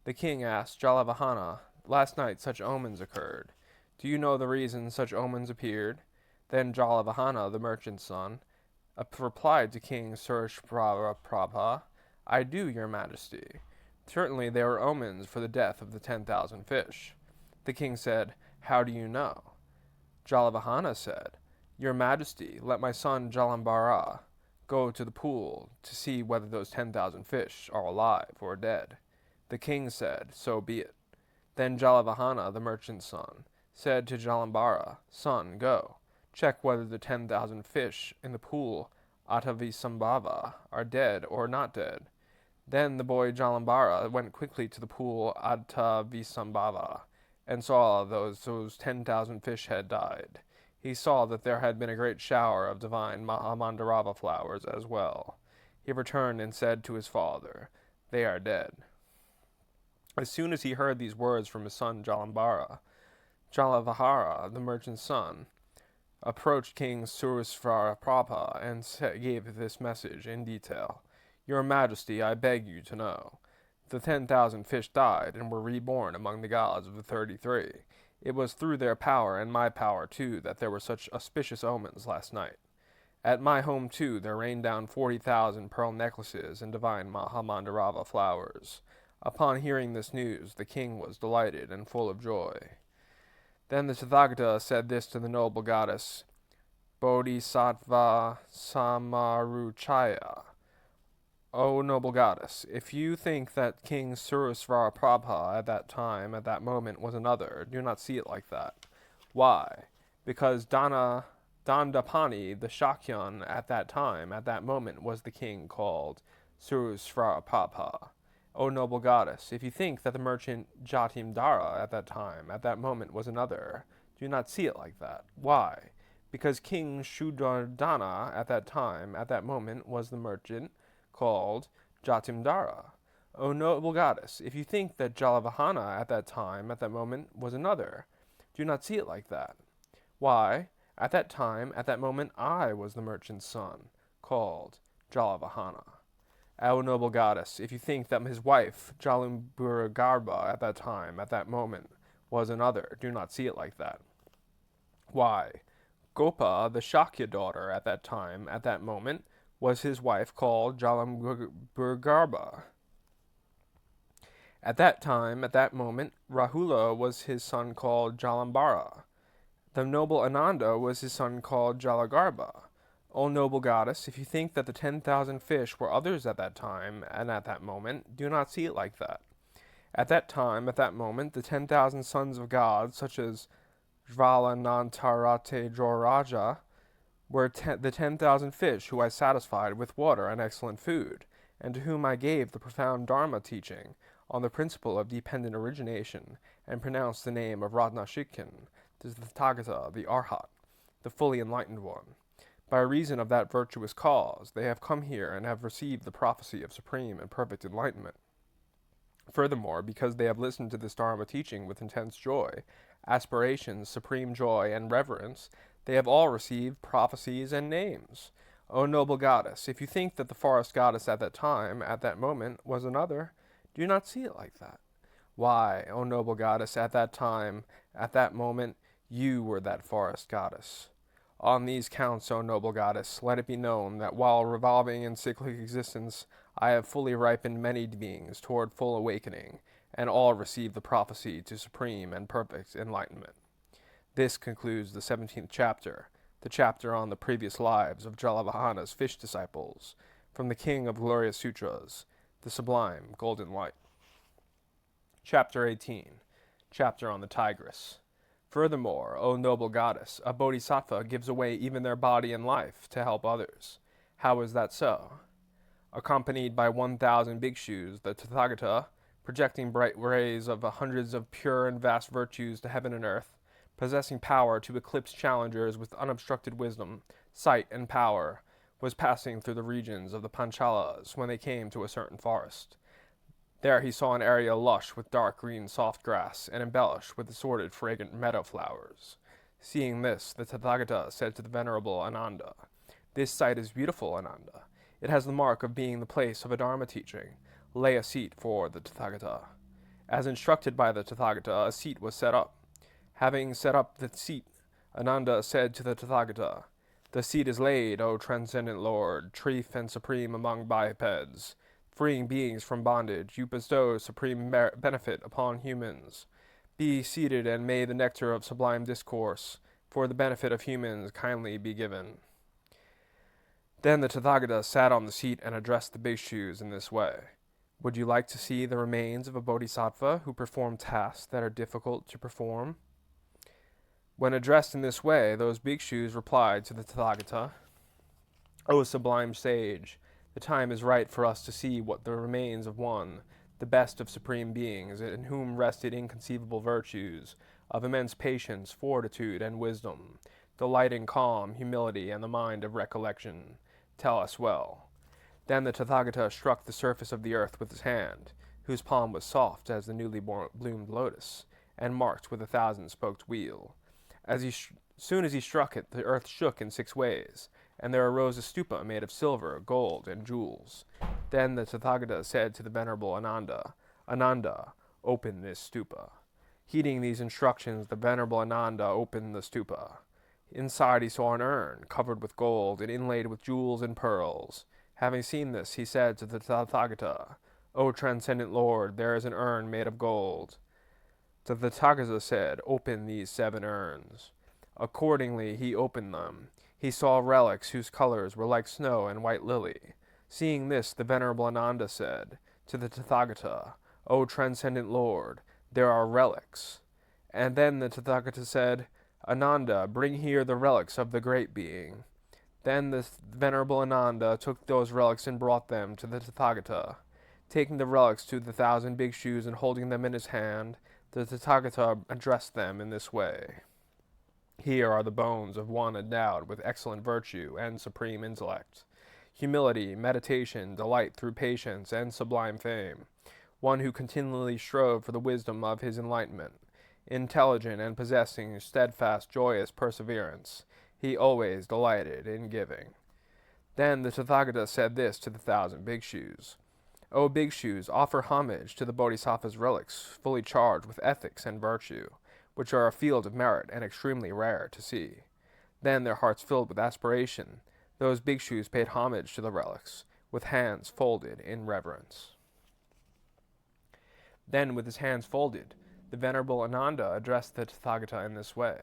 A: The king asked Jalavahana, "Last night such omens occurred. Do you know the reason such omens appeared?" Then Jalavahana, the merchant's son, replied to King Surusravaprabha, "I do, your majesty. Certainly they were omens for the death of the 10,000 fish." The king said, "How do you know?" Jalavahana said, "Your majesty, let my son Jalambara go to the pool to see whether those 10,000 fish are alive or dead." The king said, "So be it." Then Jalavahana, the merchant's son, said to Jalambara, "Son, go, check whether the 10,000 fish in the pool Atavisambhava are dead or not dead." Then the boy Jalambara went quickly to the pool Atavisambhava, and saw those 10,000 fish had died. He saw that there had been a great shower of divine Mahamandarava flowers as well. He returned and said to his father, "They are dead." As soon as he heard these words from his son Jalavahara, the merchant's son, approached King Surasvaraprabha and gave this message in detail. Your Majesty, I beg you to know. The 10,000 fish died and were reborn among the gods of the 33. It was through their power and my power, too, that there were such auspicious omens last night. At my home, too, there rained down 40,000 pearl necklaces and divine Mahamandarava flowers. Upon hearing this news, the king was delighted and full of joy. Then the Tathagata said this to the noble goddess, Bodhisattva Samaruchaya. O noble goddess, if you think that King Surasvaraprabha at that time, at that moment, was another, do not see it like that. Why? Because Dandapani, the Shakyan, at that time, at that moment, was the king called Surasvaraprabha. O noble goddess, if you think that the merchant Jatimdara at that time, at that moment, was another, do not see it like that. Why? Because King Shuddardana at that time, at that moment, was the merchant called Jatimdara. O noble goddess, if you think that Jalavahana at that time, at that moment, was another, do not see it like that. Why? At that time, at that moment, I was the merchant's son, called Jalavahana. O noble goddess, if you think that his wife, Jalumburagarba, at that time, at that moment, was another, do not see it like that. Why? Gopa, the Shakya daughter, at that time, at that moment, was his wife called Jalumburagarba. At that time, at that moment, Rahula was his son called Jalambara. The noble Ananda was his son called Jalagarba. O noble goddess, if you think that the 10,000 fish were others at that time and at that moment, do not see it like that. At that time, at that moment, the 10,000 sons of God, such as Jvalanantarate Joraja, were the 10,000 fish who I satisfied with water and excellent food, and to whom I gave the profound Dharma teaching on the principle of dependent origination, and pronounced the name of Ratnashikin, the Tathagata, the Arhat, the fully enlightened one. By reason of that virtuous cause, they have come here and have received the prophecy of supreme and perfect enlightenment. Furthermore, because they have listened to this Dharma teaching with intense joy, aspirations, supreme joy, and reverence, they have all received prophecies and names. O noble goddess, if you think that the forest goddess at that time, at that moment, was another, do not see it like that. Why, O noble goddess, at that time, at that moment, you were that forest goddess. On these counts, O noble goddess, let it be known that while revolving in cyclic existence, I have fully ripened many beings toward full awakening, and all receive the prophecy to supreme and perfect enlightenment. This concludes the 17th chapter, the chapter on the previous lives of Jalavahana's fish disciples, from the King of Glorious Sutras, the Sublime Golden Light. Chapter 18, chapter on the Tigress. Furthermore, O noble goddess, a bodhisattva gives away even their body and life to help others. How is that so? Accompanied by 1,000 bhikshus, the Tathagata, projecting bright rays of hundreds of pure and vast virtues to heaven and earth, possessing power to eclipse challengers with unobstructed wisdom, sight, and power, was passing through the regions of the Panchalas when they came to a certain forest. There he saw an area lush with dark green soft grass and embellished with assorted fragrant meadow flowers. Seeing this, the Tathagata said to the venerable Ananda, "This site is beautiful, Ananda. It has the mark of being the place of a Dharma teaching. Lay a seat for the Tathagata." As instructed by the Tathagata, a seat was set up. Having set up the seat, Ananda said to the Tathagata, "The seat is laid, O transcendent Lord, chief and supreme among bipeds. Freeing beings from bondage, you bestow supreme benefit upon humans. Be seated, and may the nectar of sublime discourse, for the benefit of humans, kindly be given." Then the Tathagata sat on the seat and addressed the bhikshus in this way. Would you like to see the remains of a bodhisattva who performed tasks that are difficult to perform? When addressed in this way, those bhikshus replied to the Tathagata, "O sublime sage, the time is right for us to see what the remains of one, the best of supreme beings, in whom rested inconceivable virtues, of immense patience, fortitude, and wisdom, delight in calm, humility, and the mind of recollection. Tell us well." Then the Tathagata struck the surface of the earth with his hand. whose palm was soft as the newly bloomed lotus, and marked with a 1,000-spoked wheel. Soon as he struck it, the earth shook in 6 ways, and there arose a stupa made of silver, gold, and jewels. Then the Tathagata said to the venerable Ananda, Ananda, open this stupa. Heeding these instructions, the venerable Ananda opened the stupa. Inside he saw an urn, covered with gold and inlaid with jewels and pearls. Having seen this, he said to the Tathagata, O transcendent Lord, there is an urn made of gold. The Tathagata said, Open these 7 urns. Accordingly, he opened them. He saw relics whose colors were like snow and white lily. Seeing this, the venerable Ananda said to the Tathagata, O transcendent Lord, there are relics. And then the Tathagata said, Ananda, bring here the relics of the great being. Then the venerable Ananda took those relics and brought them to the Tathagata. Taking the relics to the 1,000 bhikshus and holding them in his hand, the Tathagata addressed them in this way. Here are the bones of one endowed with excellent virtue and supreme intellect, humility, meditation, delight through patience, and sublime fame, one who continually strove for the wisdom of his enlightenment, intelligent and possessing steadfast, joyous perseverance. He always delighted in giving. Then the Tathagata said this to the 1,000 bhikshus. O bhikshus, offer homage to the Bodhisattva's relics, fully charged with ethics and virtue, which are a field of merit and extremely rare to see. Then, their hearts filled with aspiration, those bhikshus paid homage to the relics, with hands folded in reverence. Then, with his hands folded, the venerable Ananda addressed the Tathagata in this way.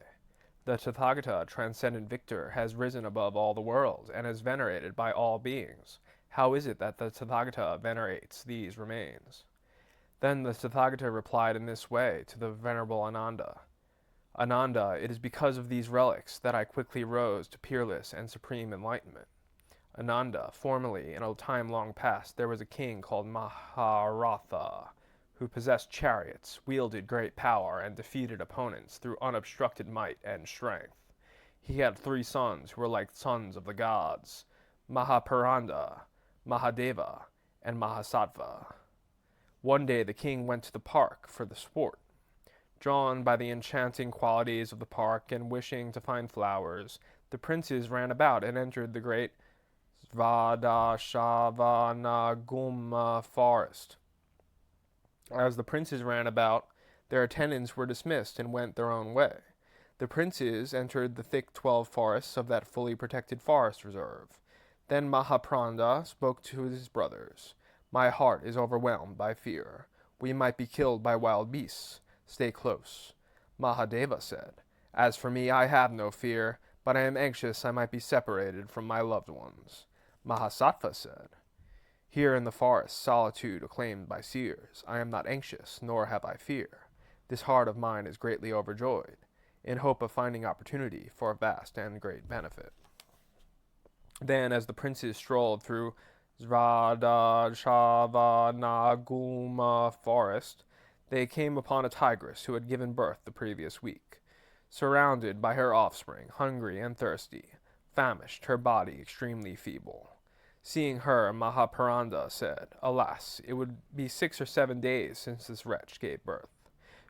A: The Tathagata, transcendent victor, has risen above all the world, and is venerated by all beings. How is it that the Tathagata venerates these remains? Then the Tathagata replied in this way to the venerable Ananda. Ananda, it is because of these relics that I quickly rose to peerless and supreme enlightenment. Ananda, formerly, in a time long past, there was a king called Maharatha, who possessed chariots, wielded great power, and defeated opponents through unobstructed might and strength. He had 3 sons who were like sons of the gods, Mahaparanda, Mahadeva, and Mahasattva. One day the king went to the park for the sport. Drawn by the enchanting qualities of the park and wishing to find flowers, the princes ran about and entered the great Svadashavanaguma forest. As the princes ran about, their attendants were dismissed and went their own way. The princes entered the thick 12 forests of that fully protected forest reserve. Then Mahapranda spoke to his brothers. My heart is overwhelmed by fear. We might be killed by wild beasts. Stay close. Mahadeva said, As for me, I have no fear, but I am anxious I might be separated from my loved ones. Mahasattva said, Here in the forest, solitude acclaimed by seers, I am not anxious, nor have I fear. This heart of mine is greatly overjoyed, in hope of finding opportunity for a vast and great benefit. Then, as the princes strolled through Svadashavanaguma forest, they came upon a tigress who had given birth the previous week. Surrounded by her offspring, hungry and thirsty, famished, her body extremely feeble. Seeing her, Mahaparanda said, Alas, it would be 6 or 7 days since this wretch gave birth.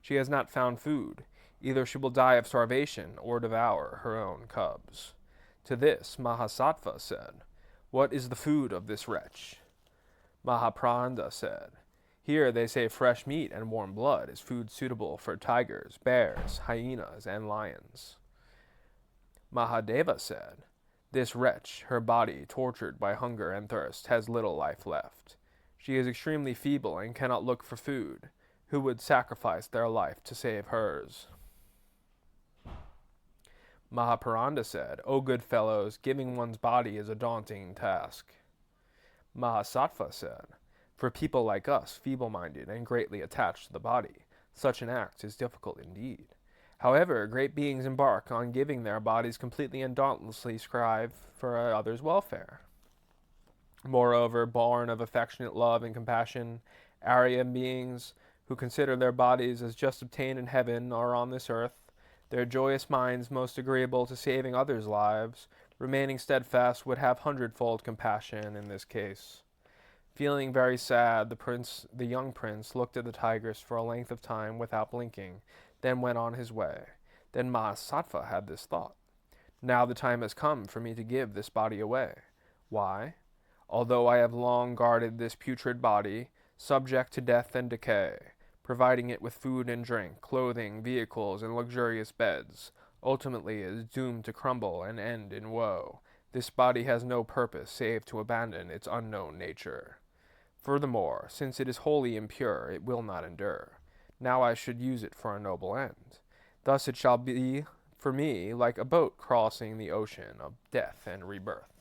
A: She has not found food. Either she will die of starvation or devour her own cubs. To this, Mahasattva said, What is the food of this wretch? Mahapranda said, Here they say fresh meat and warm blood is food suitable for tigers, bears, hyenas, and lions. Mahadeva said, This wretch, her body tortured by hunger and thirst, has little life left. She is extremely feeble and cannot look for food. Who would sacrifice their life to save hers? Mahaparanda said, O good fellows, giving one's body is a daunting task. Mahasattva said, For people like us, feeble-minded and greatly attached to the body, such an act is difficult indeed. However, great beings embark on giving their bodies completely and dauntlessly strive for others' welfare. Moreover, born of affectionate love and compassion, Aryan beings who consider their bodies as just obtained in heaven are on this earth, their joyous minds most agreeable to saving others' lives, remaining steadfast would have 100-fold compassion in this case. Feeling very sad, the young prince, looked at the tigress for a length of time without blinking, then went on his way. Then Mahasattva had this thought. Now the time has come for me to give this body away. Why? Although I have long guarded this putrid body, subject to death and decay, providing it with food and drink, clothing, vehicles, and luxurious beds, ultimately it is doomed to crumble and end in woe. This body has no purpose save to abandon its unknown nature. Furthermore, since it is wholly impure, it will not endure. Now I should use it for a noble end. Thus it shall be for me like a boat crossing the ocean of death and rebirth.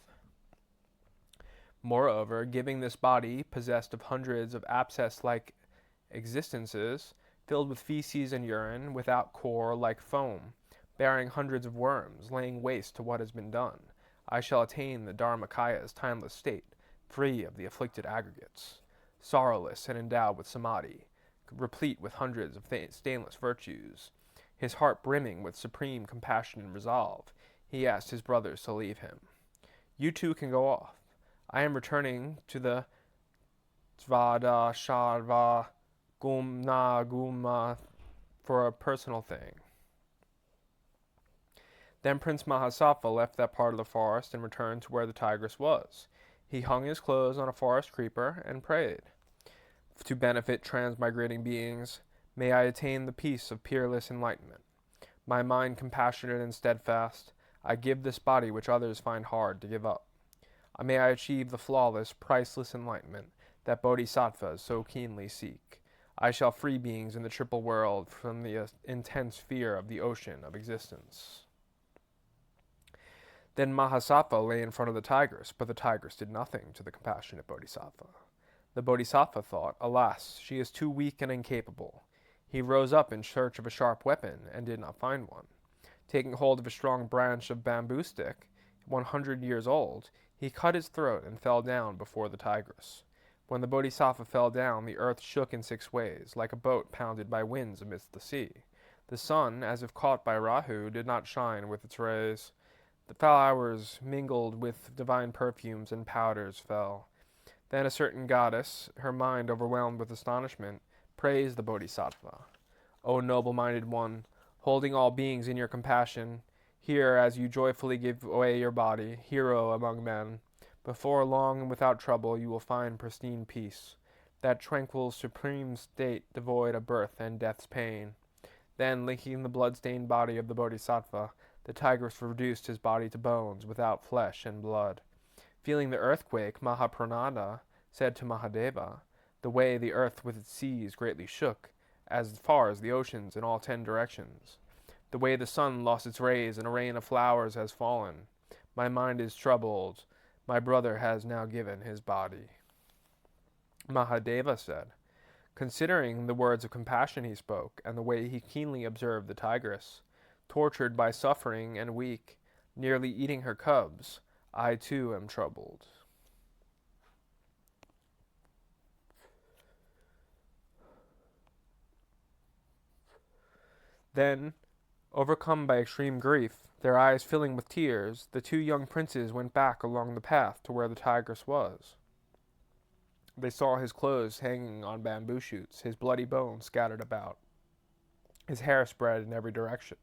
A: Moreover, giving this body, possessed of hundreds of abscess-like existences, filled with feces and urine, without core like foam, bearing hundreds of worms, laying waste to what has been done, I shall attain the Dharmakaya's timeless state, free of the afflicted aggregates, sorrowless and endowed with samadhi, replete with hundreds of stainless virtues. His heart brimming with supreme compassion and resolve, he asked his brothers to leave him. You two can go off. I am returning to the Svada Sharva Gumna Guma for a personal thing. Then Prince Mahasattva left that part of the forest and returned to where the tigress was. He hung his clothes on a forest creeper and prayed. To benefit transmigrating beings, may I attain the peace of peerless enlightenment. My mind compassionate and steadfast, I give this body which others find hard to give up. May I achieve the flawless, priceless enlightenment that bodhisattvas so keenly seek. I shall free beings in the triple world from the intense fear of the ocean of existence. Then Mahasattva lay in front of the tigress, but the tigress did nothing to the compassionate bodhisattva. The bodhisattva thought, alas, she is too weak and incapable. He rose up in search of a sharp weapon, and did not find one. Taking hold of a strong branch of bamboo stick, 100 years old, he cut his throat and fell down before the tigress. When the bodhisattva fell down, the earth shook in 6 ways, like a boat pounded by winds amidst the sea. The sun, as if caught by Rahu, did not shine with its rays. The flowers mingled with divine perfumes and powders fell. Then a certain goddess, her mind overwhelmed with astonishment, praised the bodhisattva. O noble-minded one, holding all beings in your compassion, here as you joyfully give away your body, hero among men, before long and without trouble you will find pristine peace, that tranquil supreme state devoid of birth and death's pain. Then, linking the blood-stained body of the bodhisattva, the tigress reduced his body to bones, without flesh and blood. Feeling the earthquake, Mahapranada said to Mahadeva, the way the earth with its seas greatly shook, as far as the oceans in all 10 directions. The way the sun lost its rays and a rain of flowers has fallen. My mind is troubled. My brother has now given his body. Mahadeva said, considering the words of compassion he spoke, and the way he keenly observed the tigress, tortured by suffering and weak, nearly eating her cubs, I too am troubled. Then, overcome by extreme grief, their eyes filling with tears, the 2 young princes went back along the path to where the tigress was. They saw his clothes hanging on bamboo shoots, his bloody bones scattered about, his hair spread in every direction.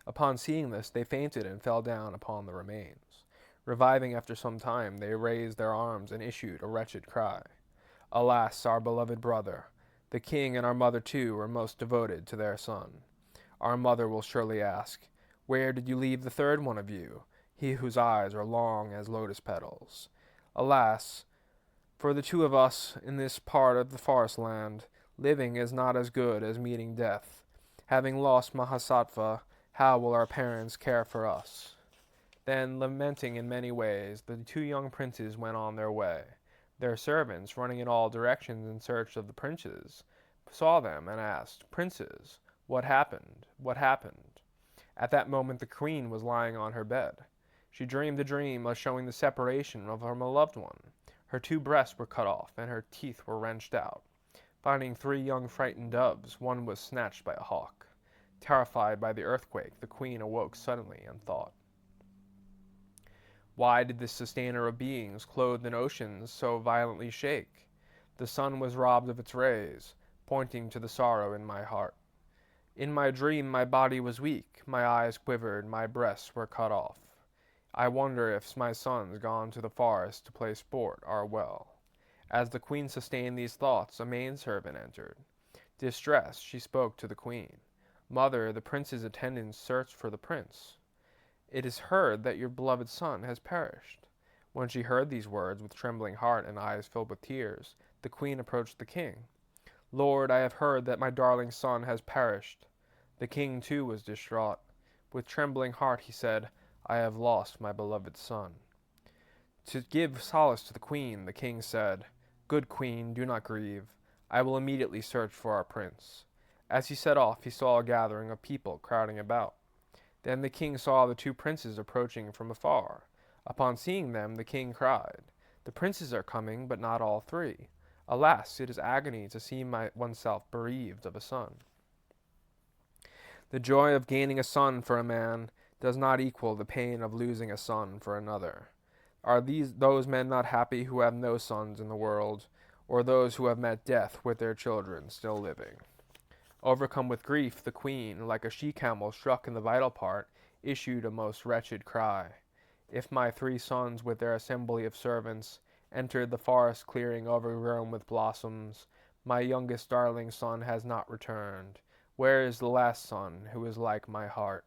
A: Upon seeing this, they fainted and fell down upon the remains. Reviving after some time, they raised their arms and issued a wretched cry. Alas, our beloved brother! The king and our mother too were most devoted to their son. Our mother will surely ask, where did you leave the third one of you, he whose eyes are long as lotus petals? Alas, for the 2 of us in this part of the forest land, living is not as good as meeting death. Having lost Mahasattva, how will our parents care for us? Then, lamenting in many ways, the 2 young princes went on their way. Their servants, running in all directions in search of the princes, saw them and asked, Princes, what happened? What happened? At that moment the queen was lying on her bed. She dreamed a dream of showing the separation of her beloved one. Her 2 breasts were cut off, and her teeth were wrenched out. Finding 3 young frightened doves, one was snatched by a hawk. Terrified by the earthquake, the queen awoke suddenly and thought, Why did this sustainer of beings, clothed in oceans, so violently shake? The sun was robbed of its rays, pointing to the sorrow in my heart. In my dream my body was weak, my eyes quivered, my breasts were cut off. I wonder if my sons gone to the forest to play sport are well. As the queen sustained these thoughts, a maidservant entered. Distressed, she spoke to the queen. Mother, the prince's attendants search for the prince. It is heard that your beloved son has perished. When she heard these words, with trembling heart and eyes filled with tears, the queen approached the king. Lord, I have heard that my darling son has perished. The king, too, was distraught. With trembling heart he said, I have lost my beloved son. To give solace to the queen, the king said, Good queen, do not grieve. I will immediately search for our prince. As he set off, he saw a gathering of people crowding about. Then the king saw the two princes approaching from afar. Upon seeing them, the king cried, The princes are coming, but not all three. Alas, it is agony to see oneself bereaved of a son. The joy of gaining a son for a man does not equal the pain of losing a son for another. Are those men not happy who have no sons in the world, or those who have met death with their children still living? Overcome with grief, the queen, like a she-camel struck in the vital part, issued a most wretched cry. If my 3 sons with their assembly of servants entered the forest clearing overgrown with blossoms, my youngest darling son has not returned. Where is the last son, who is like my heart?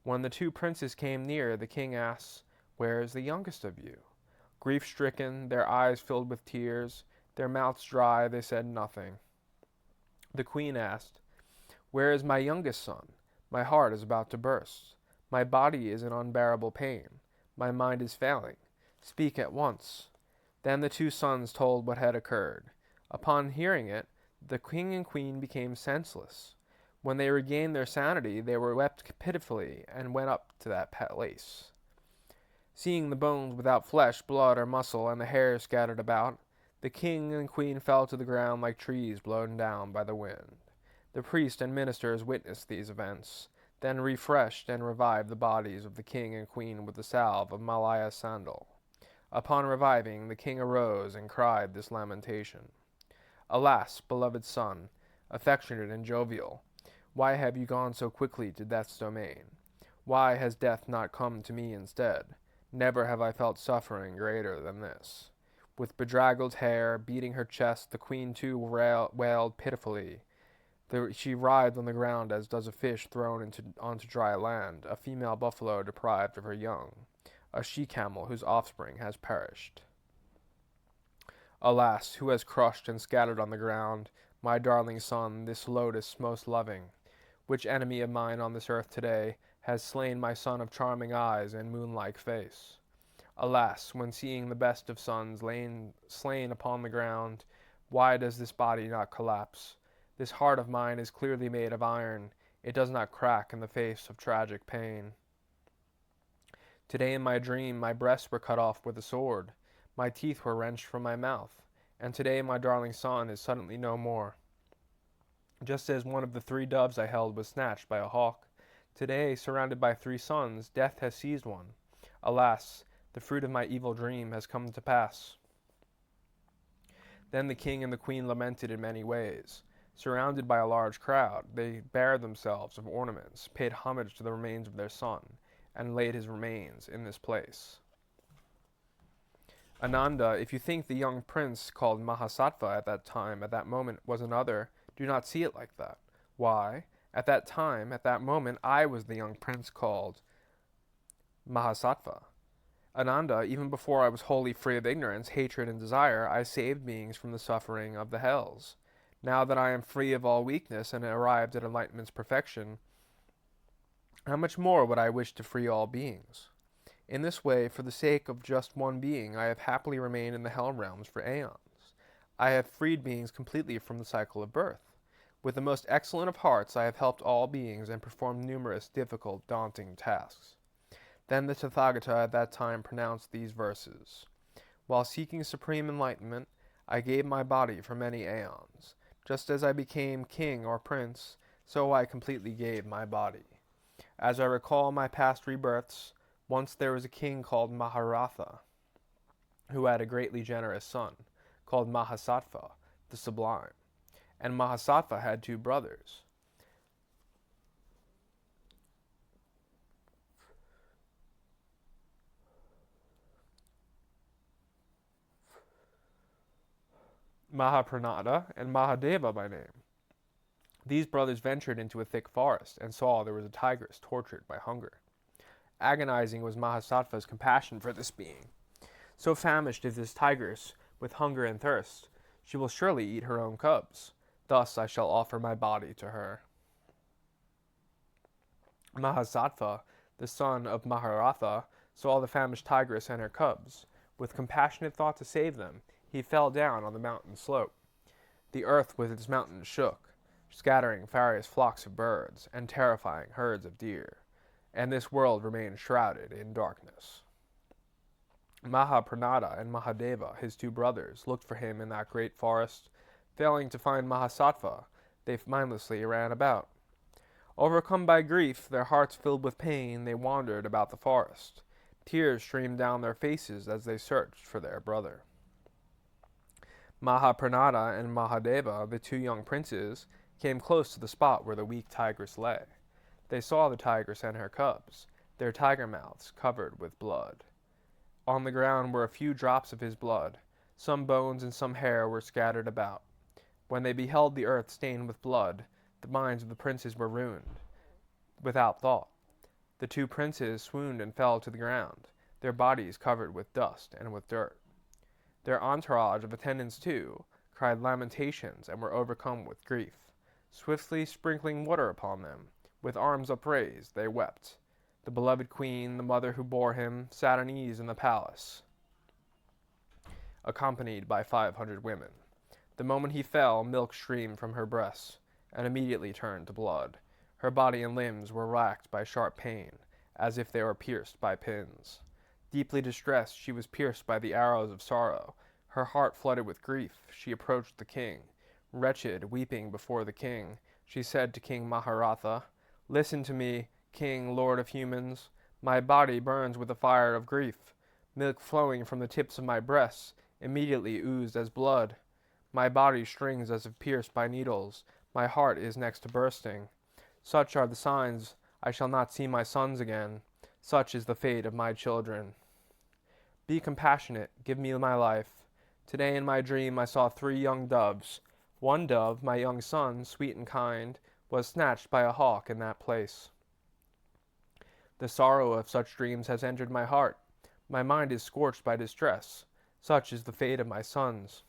A: When the 2 princes came near, the king asked, Where is the youngest of you? Grief-stricken, their eyes filled with tears, their mouths dry, they said nothing. The queen asked, Where is my youngest son? My heart is about to burst. My body is in unbearable pain. My mind is failing. Speak at once. Then the 2 sons told what had occurred. Upon hearing it, the king and queen became senseless. When they regained their sanity, they were wept pitifully and went up to that place. Seeing the bones without flesh, blood, or muscle, and the hair scattered about, the king and queen fell to the ground like trees blown down by the wind. The priest and ministers witnessed these events, then refreshed and revived the bodies of the king and queen with the salve of Malaya sandal. Upon reviving, the king arose and cried this lamentation. Alas, beloved son, affectionate and jovial, why have you gone so quickly to death's domain? Why has death not come to me instead? Never have I felt suffering greater than this. With bedraggled hair, beating her chest, the queen too wailed pitifully. She writhed on the ground as does a fish thrown onto dry land, a female buffalo deprived of her young, a she-camel whose offspring has perished. Alas, who has crushed and scattered on the ground my darling son, this lotus most loving? Which enemy of mine on this earth today has slain my son of charming eyes and moon-like face? Alas, when seeing the best of sons slain upon the ground, why does this body not collapse? This heart of mine is clearly made of iron. It does not crack in the face of tragic pain. Today in my dream, my breasts were cut off with a sword. My teeth were wrenched from my mouth. And today my darling son is suddenly no more. Just as one of the 3 doves I held was snatched by a hawk, today, surrounded by 3 sons, death has seized one. Alas, the fruit of my evil dream has come to pass. Then the king and the queen lamented in many ways. Surrounded by a large crowd, they bared themselves of ornaments, paid homage to the remains of their son, and laid his remains in this place. Ananda, if you think the young prince called Mahasattva at that moment, was another, do not see it like that. Why? At that moment, I was the young prince called Mahasattva. Ananda, even before I was wholly free of ignorance, hatred, and desire, I saved beings from the suffering of the hells. Now that I am free of all weakness and arrived at enlightenment's perfection, how much more would I wish to free all beings? In this way, for the sake of just one being, I have happily remained in the hell realms for aeons. I have freed beings completely from the cycle of birth. With the most excellent of hearts, I have helped all beings and performed numerous difficult, daunting tasks. Then the Tathagata at that time pronounced these verses. While seeking supreme enlightenment, I gave my body for many aeons. Just as I became king or prince, so I completely gave my body. As I recall my past rebirths, Once there was a king called Maharatha, who had a greatly generous son, called Mahasattva, the Sublime. And Mahasattva had two brothers. Mahapranada and Mahadeva by name. These brothers ventured into a thick forest and saw there was a tigress tortured by hunger. Agonizing was Mahasattva's compassion for this being. So famished is this tigress with hunger and thirst, she will surely eat her own cubs. Thus I shall offer my body to her. Mahasattva, the son of Maharatha, saw the famished tigress and her cubs. With compassionate thought to save them, he fell down on the mountain slope. The earth with its mountains shook, scattering various flocks of birds and terrifying herds of deer, and this world remained shrouded in darkness. Mahapranada and Mahadeva, his two brothers, looked for him in that great forest. Failing to find Mahasattva, they mindlessly ran about. Overcome by grief, their hearts filled with pain, they wandered about the forest. Tears streamed down their faces as they searched for their brother. Mahapranada and Mahadeva, the two young princes, came close to the spot where the weak tigress lay. They saw the tigress and her cubs, their tiger mouths covered with blood. On the ground were a few drops of his blood. Some bones and some hair were scattered about. When they beheld the earth stained with blood, the minds of the princes were ruined, without thought. The two princes swooned and fell to the ground, their bodies covered with dust and with dirt. Their entourage of attendants, too, cried lamentations and were overcome with grief. Swiftly sprinkling water upon them, with arms upraised, they wept. The beloved queen, the mother who bore him, sat at ease in the palace, accompanied by 500 women. The moment he fell, milk streamed from her breasts, and immediately turned to blood. Her body and limbs were racked by sharp pain, as if they were pierced by pins. Deeply distressed, she was pierced by the arrows of sorrow. Her heart flooded with grief. She approached the king. Wretched, weeping before the king, she said to King Maharatha, "Listen to me, King, Lord of humans. My body burns with the fire of grief. Milk flowing from the tips of my breasts immediately oozed as blood. My body strings as if pierced by needles. My heart is next to bursting. Such are the signs I shall not see my sons again. Such is the fate of my children. Be compassionate, give me my life. Today in my dream I saw 3 young doves. One dove, my young son, sweet and kind, was snatched by a hawk in that place. The sorrow of such dreams has entered my heart. My mind is scorched by distress. Such is the fate of my sons.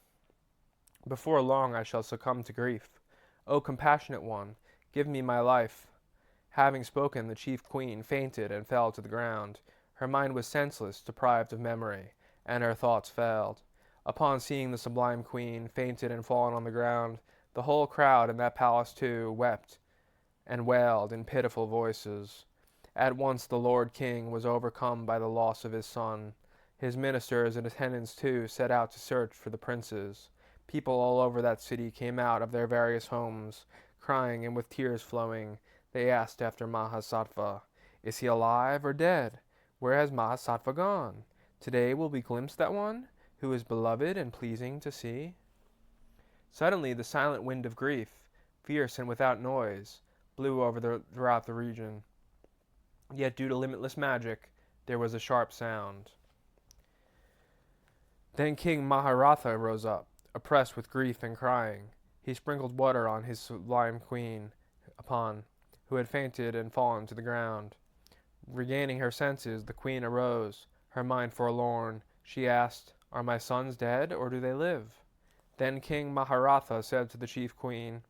A: Before long I shall succumb to grief. O compassionate one, give me my life." Having spoken, the chief queen fainted and fell to the ground. Her mind was senseless, deprived of memory, and her thoughts failed. Upon seeing the sublime queen fainted and fallen on the ground, the whole crowd in that palace too wept and wailed in pitiful voices. At once the Lord King was overcome by the loss of his son. His ministers and attendants too set out to search for the princes. People all over that city came out of their various homes, crying and with tears flowing. They asked after Mahasattva. "Is he alive or dead? Where has Mahasattva gone? Today will we glimpse that one who is beloved and pleasing to see." Suddenly the silent wind of grief, fierce and without noise, blew over throughout the region. Yet due to limitless magic, there was a sharp sound. Then King Maharatha rose up, oppressed with grief and crying. He sprinkled water on his sublime queen, who had fainted and fallen to the ground. Regaining her senses, the queen arose, her mind forlorn. She asked, "Are my sons dead, or do they live?" Then King Maharatha said to the chief queen,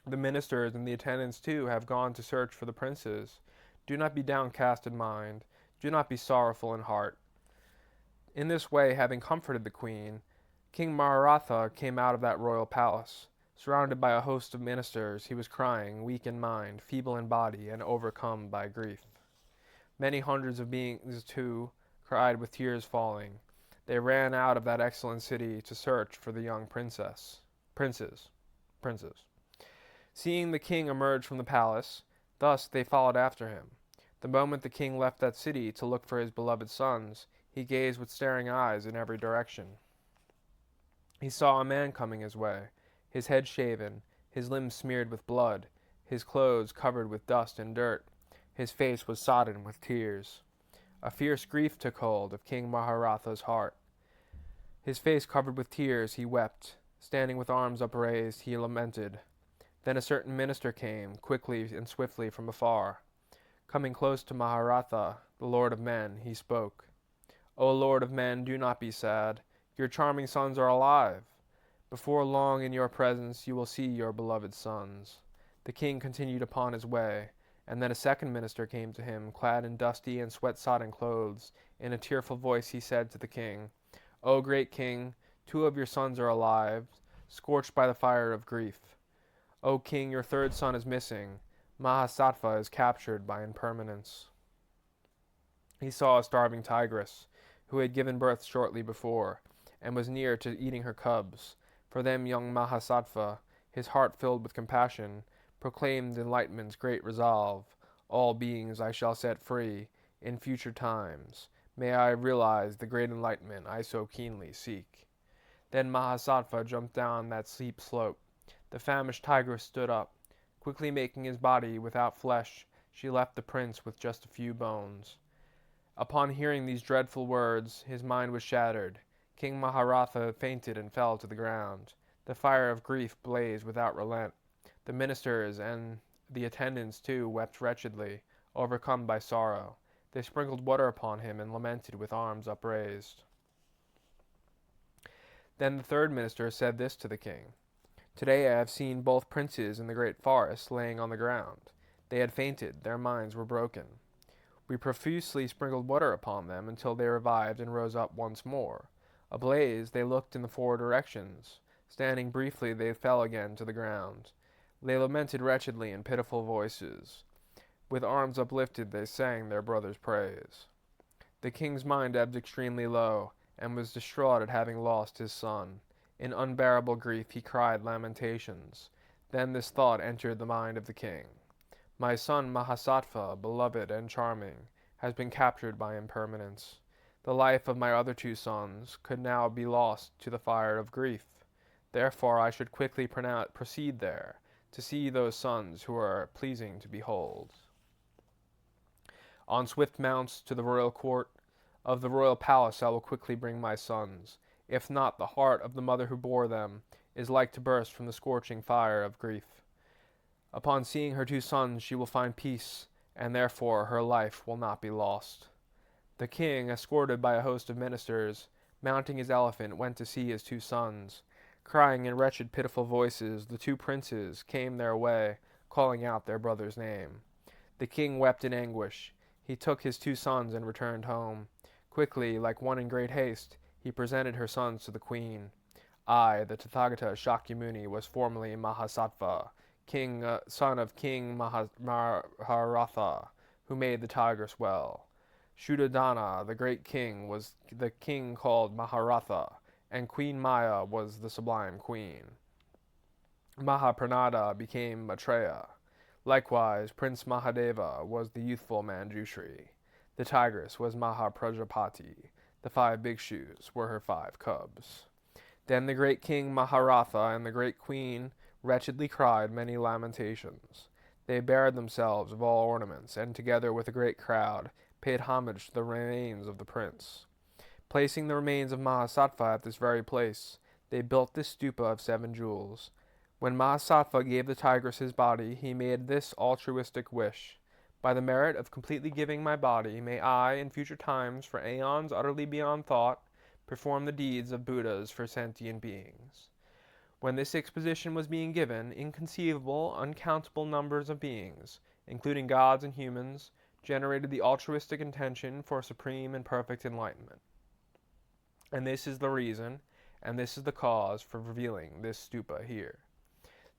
A: "The ministers and the attendants too have gone to search for the princes. Do not be downcast in mind. Do not be sorrowful in heart." In this way, having comforted the queen, King Maharatha came out of that royal palace. Surrounded by a host of ministers, he was crying, weak in mind, feeble in body, and overcome by grief. Many hundreds of beings, too, cried with tears falling. They ran out of that excellent city to search for the young princes. Seeing the king emerge from the palace, thus they followed after him. The moment the king left that city to look for his beloved sons, he gazed with staring eyes in every direction. He saw a man coming his way, his head shaven, his limbs smeared with blood, his clothes covered with dust and dirt. His face was sodden with tears. A fierce grief took hold of King Maharatha's heart. His face covered with tears, he wept. Standing with arms upraised, he lamented. Then a certain minister came, quickly and swiftly from afar. Coming close to Maharatha, the Lord of Men, he spoke. O Lord of Men, do not be sad. Your charming sons are alive. Before long in your presence you will see your beloved sons. The king continued upon his way, and then a second minister came to him, clad in dusty and sweat-sodden clothes. In a tearful voice he said to the king, O great king, 2 of your sons are alive, scorched by the fire of grief. O king, your third son is missing. Mahasattva is captured by impermanence. He saw a starving tigress, who had given birth shortly before, and was near to eating her cubs. For them young Mahasattva, his heart filled with compassion, proclaimed enlightenment's great resolve. All beings I shall set free, in future times. May I realize the great enlightenment I so keenly seek. Then Mahasattva jumped down that steep slope. The famished tigress stood up. Quickly making his body without flesh, she left the prince with just a few bones. Upon hearing these dreadful words, his mind was shattered. King Maharatha fainted and fell to the ground. The fire of grief blazed without relent. The ministers and the attendants too wept wretchedly, overcome by sorrow. They sprinkled water upon him and lamented with arms upraised. Then the third minister said this to the king. Today I have seen both princes in the great forest laying on the ground. They had fainted, their minds were broken. We profusely sprinkled water upon them until they revived and rose up once more. Ablaze, they looked in the 4 directions. Standing briefly, they fell again to the ground. They lamented wretchedly in pitiful voices. With arms uplifted, they sang their brother's praise. The king's mind ebbed extremely low, and was distraught at having lost his son. In unbearable grief he cried lamentations. Then this thought entered the mind of the king. My son Mahasattva, beloved and charming, has been captured by impermanence. The life of my other 2 sons could now be lost to the fire of grief. Therefore I should quickly proceed there, to see those sons who are pleasing to behold. On swift mounts to the royal court of the royal palace I will quickly bring my sons. If not, the heart of the mother who bore them is like to burst from the scorching fire of grief. Upon seeing her 2 sons she will find peace, and therefore her life will not be lost. The king, escorted by a host of ministers, mounting his elephant, went to see his 2 sons. Crying in wretched, pitiful voices, the 2 princes came their way, calling out their brother's name. The king wept in anguish. He took his 2 sons and returned home. Quickly, like one in great haste, he presented her sons to the queen. I, the Tathagata Shakyamuni, was formerly Mahasattva, son of King Maharatha, who made the tigress well. Shuddhodana, the great king, was the king called Maharatha, and Queen Maya was the Sublime Queen. Mahapranada became Maitreya. Likewise, Prince Mahadeva was the youthful Manjushri. The tigress was Mahaprajapati. The 5 bhikshus were her 5 cubs. Then the great king Maharatha and the great queen wretchedly cried many lamentations. They bared themselves of all ornaments, and together with a great crowd paid homage to the remains of the prince. Placing the remains of Mahasattva at this very place, they built this stupa of 7 jewels. When Mahasattva gave the tigress his body, he made this altruistic wish. By the merit of completely giving my body, may I, in future times, for aeons utterly beyond thought, perform the deeds of Buddhas for sentient beings. When this exposition was being given, inconceivable, uncountable numbers of beings, including gods and humans, generated the altruistic intention for supreme and perfect enlightenment. And this is the reason, and this is the cause for revealing this stupa here.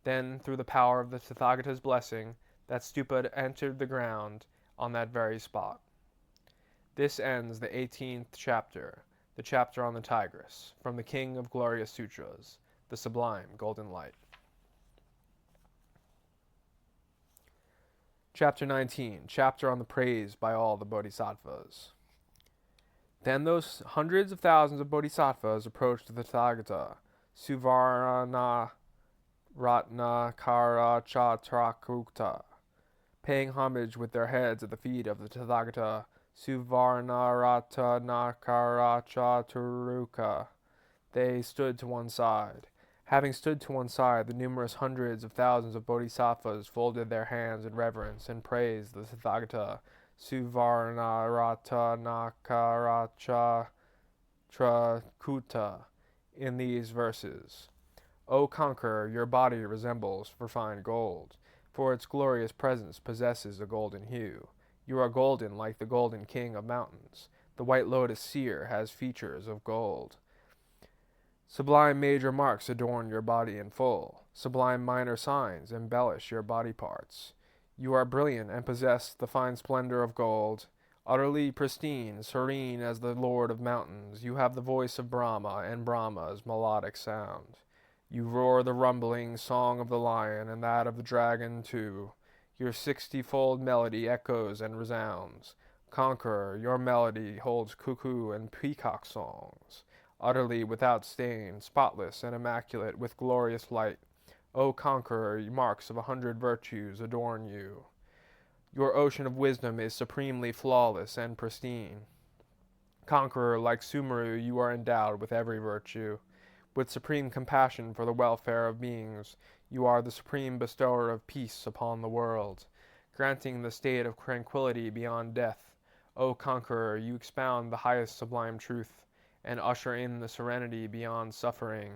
A: Then, through the power of the Tathagata's blessing, that stupa entered the ground on that very spot. This ends the 18th chapter, the chapter on the tigress, from the King of Glorious Sutras, the Sublime Golden Light. Chapter 19. Chapter on the praise by all the bodhisattvas. Then those hundreds of thousands of bodhisattvas approached the Tathagata, Suvarna Ratna Kara Chatrakrukta, paying homage with their heads at the feet of the Tathagata, Suvarna Ratna Kara Chatruka. They stood to one side. Having stood to one side, the numerous hundreds of thousands of bodhisattvas folded their hands in reverence and praised the Tathagata, Suvarnarata Nakaracha Trakuta, in these verses. O conqueror, your body resembles refined gold, for its glorious presence possesses a golden hue. You are golden like the golden king of mountains. The white lotus seer has features of gold. Sublime major marks adorn your body in full. Sublime minor signs embellish your body parts. You are brilliant and possess the fine splendor of gold. Utterly pristine, serene as the Lord of mountains, you have the voice of Brahma and Brahma's melodic sound. You roar the rumbling song of the lion and that of the dragon too. Your 60-fold melody echoes and resounds. Conqueror, your melody holds cuckoo and peacock songs. Utterly without stain, spotless and immaculate with glorious light. O conqueror, marks of 100 virtues adorn you. Your ocean of wisdom is supremely flawless and pristine. Conqueror, like Sumeru, you are endowed with every virtue. With supreme compassion for the welfare of beings, you are the supreme bestower of peace upon the world, granting the state of tranquility beyond death. O conqueror, you expound the highest sublime truth, and usher in the serenity beyond suffering.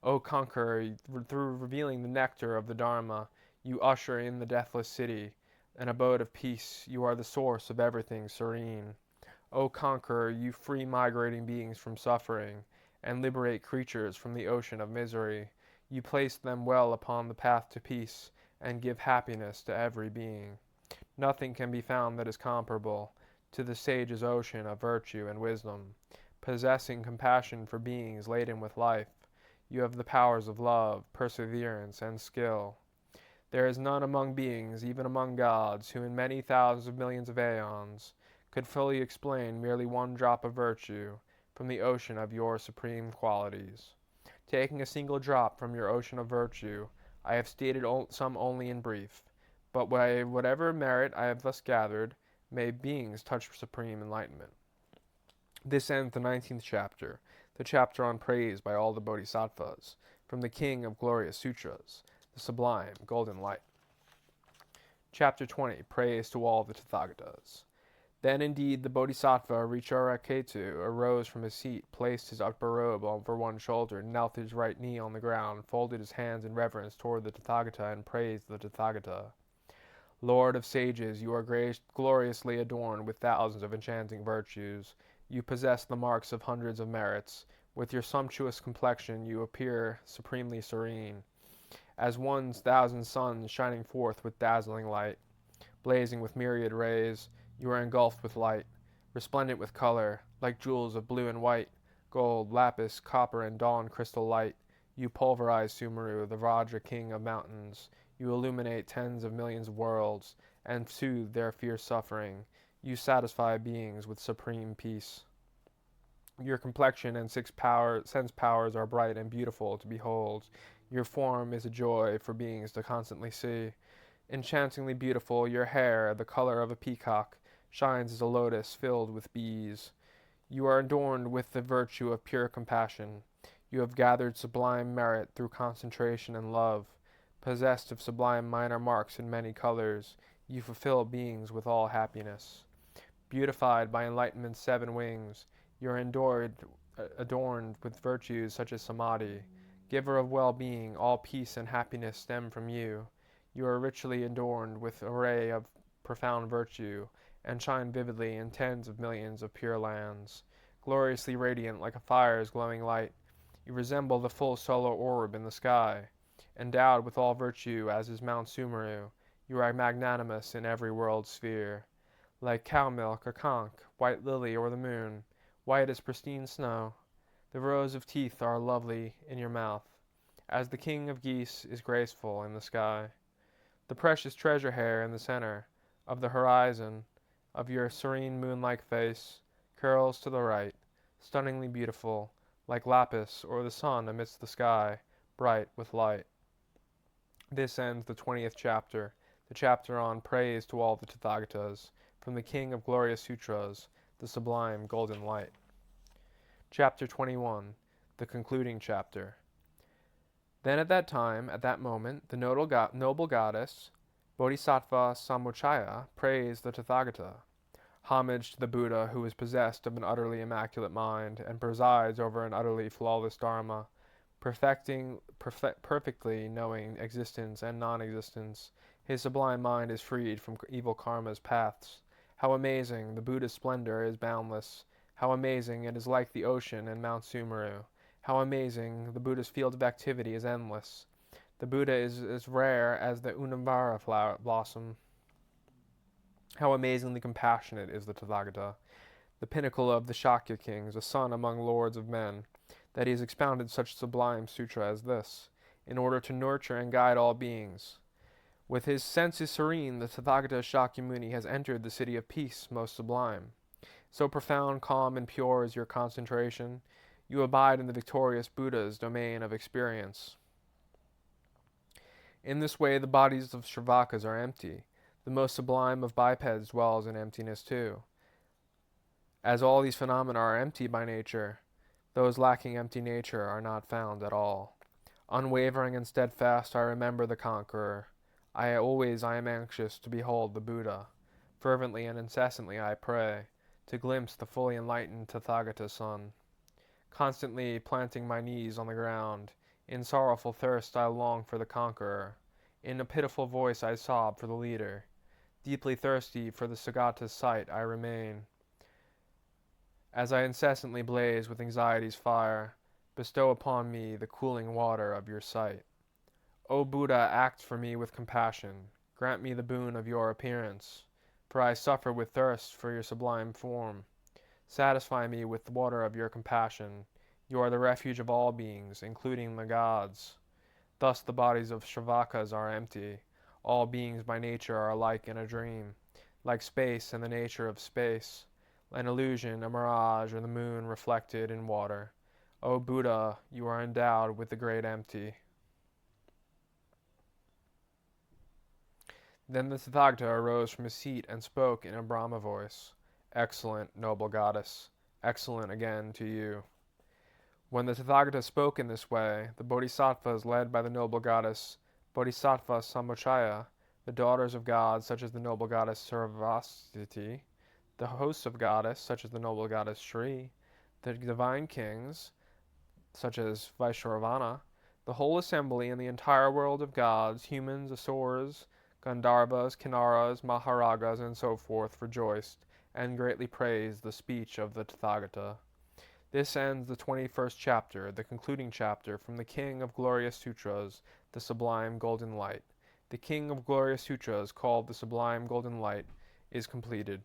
A: O conqueror, through revealing the nectar of the Dharma, you usher in the deathless city, an abode of peace. You are the source of everything serene. O conqueror, you free migrating beings from suffering, and liberate creatures from the ocean of misery. You place them well upon the path to peace, and give happiness to every being. Nothing can be found that is comparable to the sage's ocean of virtue and wisdom. Possessing compassion for beings laden with life, you have the powers of love, perseverance, and skill. There is none among beings, even among gods, who in many thousands of millions of aeons could fully explain merely one drop of virtue from the ocean of your supreme qualities. Taking a single drop from your ocean of virtue, I have stated some only in brief, but by whatever merit I have thus gathered, may beings touch supreme enlightenment. This ends the 19th chapter, the chapter on praise by all the bodhisattvas, from the King of Glorious Sutras, the Sublime Golden Light. Chapter 20. Praise to all the Tathagatas. Then indeed the bodhisattva Richaraketu arose from his seat, placed his upper robe over one shoulder, knelt his right knee on the ground, folded his hands in reverence toward the Tathagata, and praised the Tathagata. Lord of sages, you are gloriously adorned with thousands of enchanting virtues. You possess the marks of hundreds of merits. With your sumptuous complexion you appear supremely serene, as 1,000 suns shining forth with dazzling light. Blazing with myriad rays, you are engulfed with light, resplendent with color, like jewels of blue and white, gold, lapis, copper, and dawn crystal light. You pulverize Sumeru, the Vajra king of mountains. You illuminate tens of millions of worlds, and soothe their fierce suffering. You satisfy beings with supreme peace. Your complexion and sense powers are bright and beautiful to behold. Your form is a joy for beings to constantly see. Enchantingly beautiful, your hair, the color of a peacock, shines as a lotus filled with bees. You are adorned with the virtue of pure compassion. You have gathered sublime merit through concentration and love. Possessed of sublime minor marks in many colors, you fulfill beings with all happiness. Beautified by enlightenment's 7 wings, you are adorned with virtues such as samadhi. Giver of well-being, all peace and happiness stem from you. You are richly adorned with array of profound virtue, and shine vividly in tens of millions of pure lands. Gloriously radiant like a fire's glowing light, you resemble the full solar orb in the sky. Endowed with all virtue as is Mount Sumeru, you are magnanimous in every world sphere. Like cow milk or conch, white lily or the moon, white as pristine snow, the rows of teeth are lovely in your mouth, as the king of geese is graceful in the sky. The precious treasure hair in the center of the horizon of your serene moon-like face curls to the right, stunningly beautiful, like lapis or the sun amidst the sky, bright with light. This ends the 20th chapter, the chapter on praise to all the Tathagatas, from the King of Glorious Sutras, the Sublime Golden Light. Chapter 21, the concluding chapter. Then at that time, at that moment, the noble goddess, Bodhisattva Samuchaya, praised the Tathagata. Homage to the Buddha who is possessed of an utterly immaculate mind and presides over an utterly flawless Dharma, perfectly knowing existence and non-existence. His sublime mind is freed from evil karma's paths. How amazing! The Buddha's splendor is boundless. How amazing! It is like the ocean and Mount Sumeru. How amazing! The Buddha's field of activity is endless. The Buddha is as rare as the Unambara flower blossom. How amazingly compassionate is the Tathagata, the pinnacle of the Shakya kings, a son among lords of men, that he has expounded such sublime sutra as this, in order to nurture and guide all beings. With his senses serene, the Tathagata Shakyamuni has entered the city of peace, most sublime. So profound, calm, and pure is your concentration, you abide in the victorious Buddha's domain of experience. In this way, the bodies of Shravakas are empty. The most sublime of bipeds dwells in emptiness too. As all these phenomena are empty by nature, those lacking empty nature are not found at all. Unwavering and steadfast, I remember the conqueror. I am anxious to behold the Buddha. Fervently and incessantly I pray to glimpse the fully enlightened Tathagata Son. Constantly planting my knees on the ground, in sorrowful thirst I long for the conqueror. In a pitiful voice I sob for the leader. Deeply thirsty for the Sagata's sight I remain. As I incessantly blaze with anxiety's fire, bestow upon me the cooling water of your sight. O Buddha, act for me with compassion. Grant me the boon of your appearance, for I suffer with thirst for your sublime form. Satisfy me with the water of your compassion. You are the refuge of all beings, including the gods. Thus the bodies of Shravakas are empty. All beings by nature are alike in a dream, like space and the nature of space, an illusion, a mirage, or the moon reflected in water. O Buddha, you are endowed with the great empty. Then the Tathagata arose from his seat and spoke in a Brahma voice. Excellent, noble goddess, excellent again to you. When the Tathagata spoke in this way, the Bodhisattvas led by the noble goddess Bodhisattva Samuchaya, the daughters of gods such as the noble goddess Sarvasvati, the hosts of goddess such as the noble goddess Shri, the divine kings such as Vaishravana, the whole assembly and the entire world of gods, humans, asuras, Gandharvas, Kinnaras, Maharagas, and so forth rejoiced and greatly praised the speech of the Tathagata. This ends the 21st chapter, the concluding chapter from the King of Glorious Sutras, the Sublime Golden Light. The King of Glorious Sutras, called the Sublime Golden Light, is completed.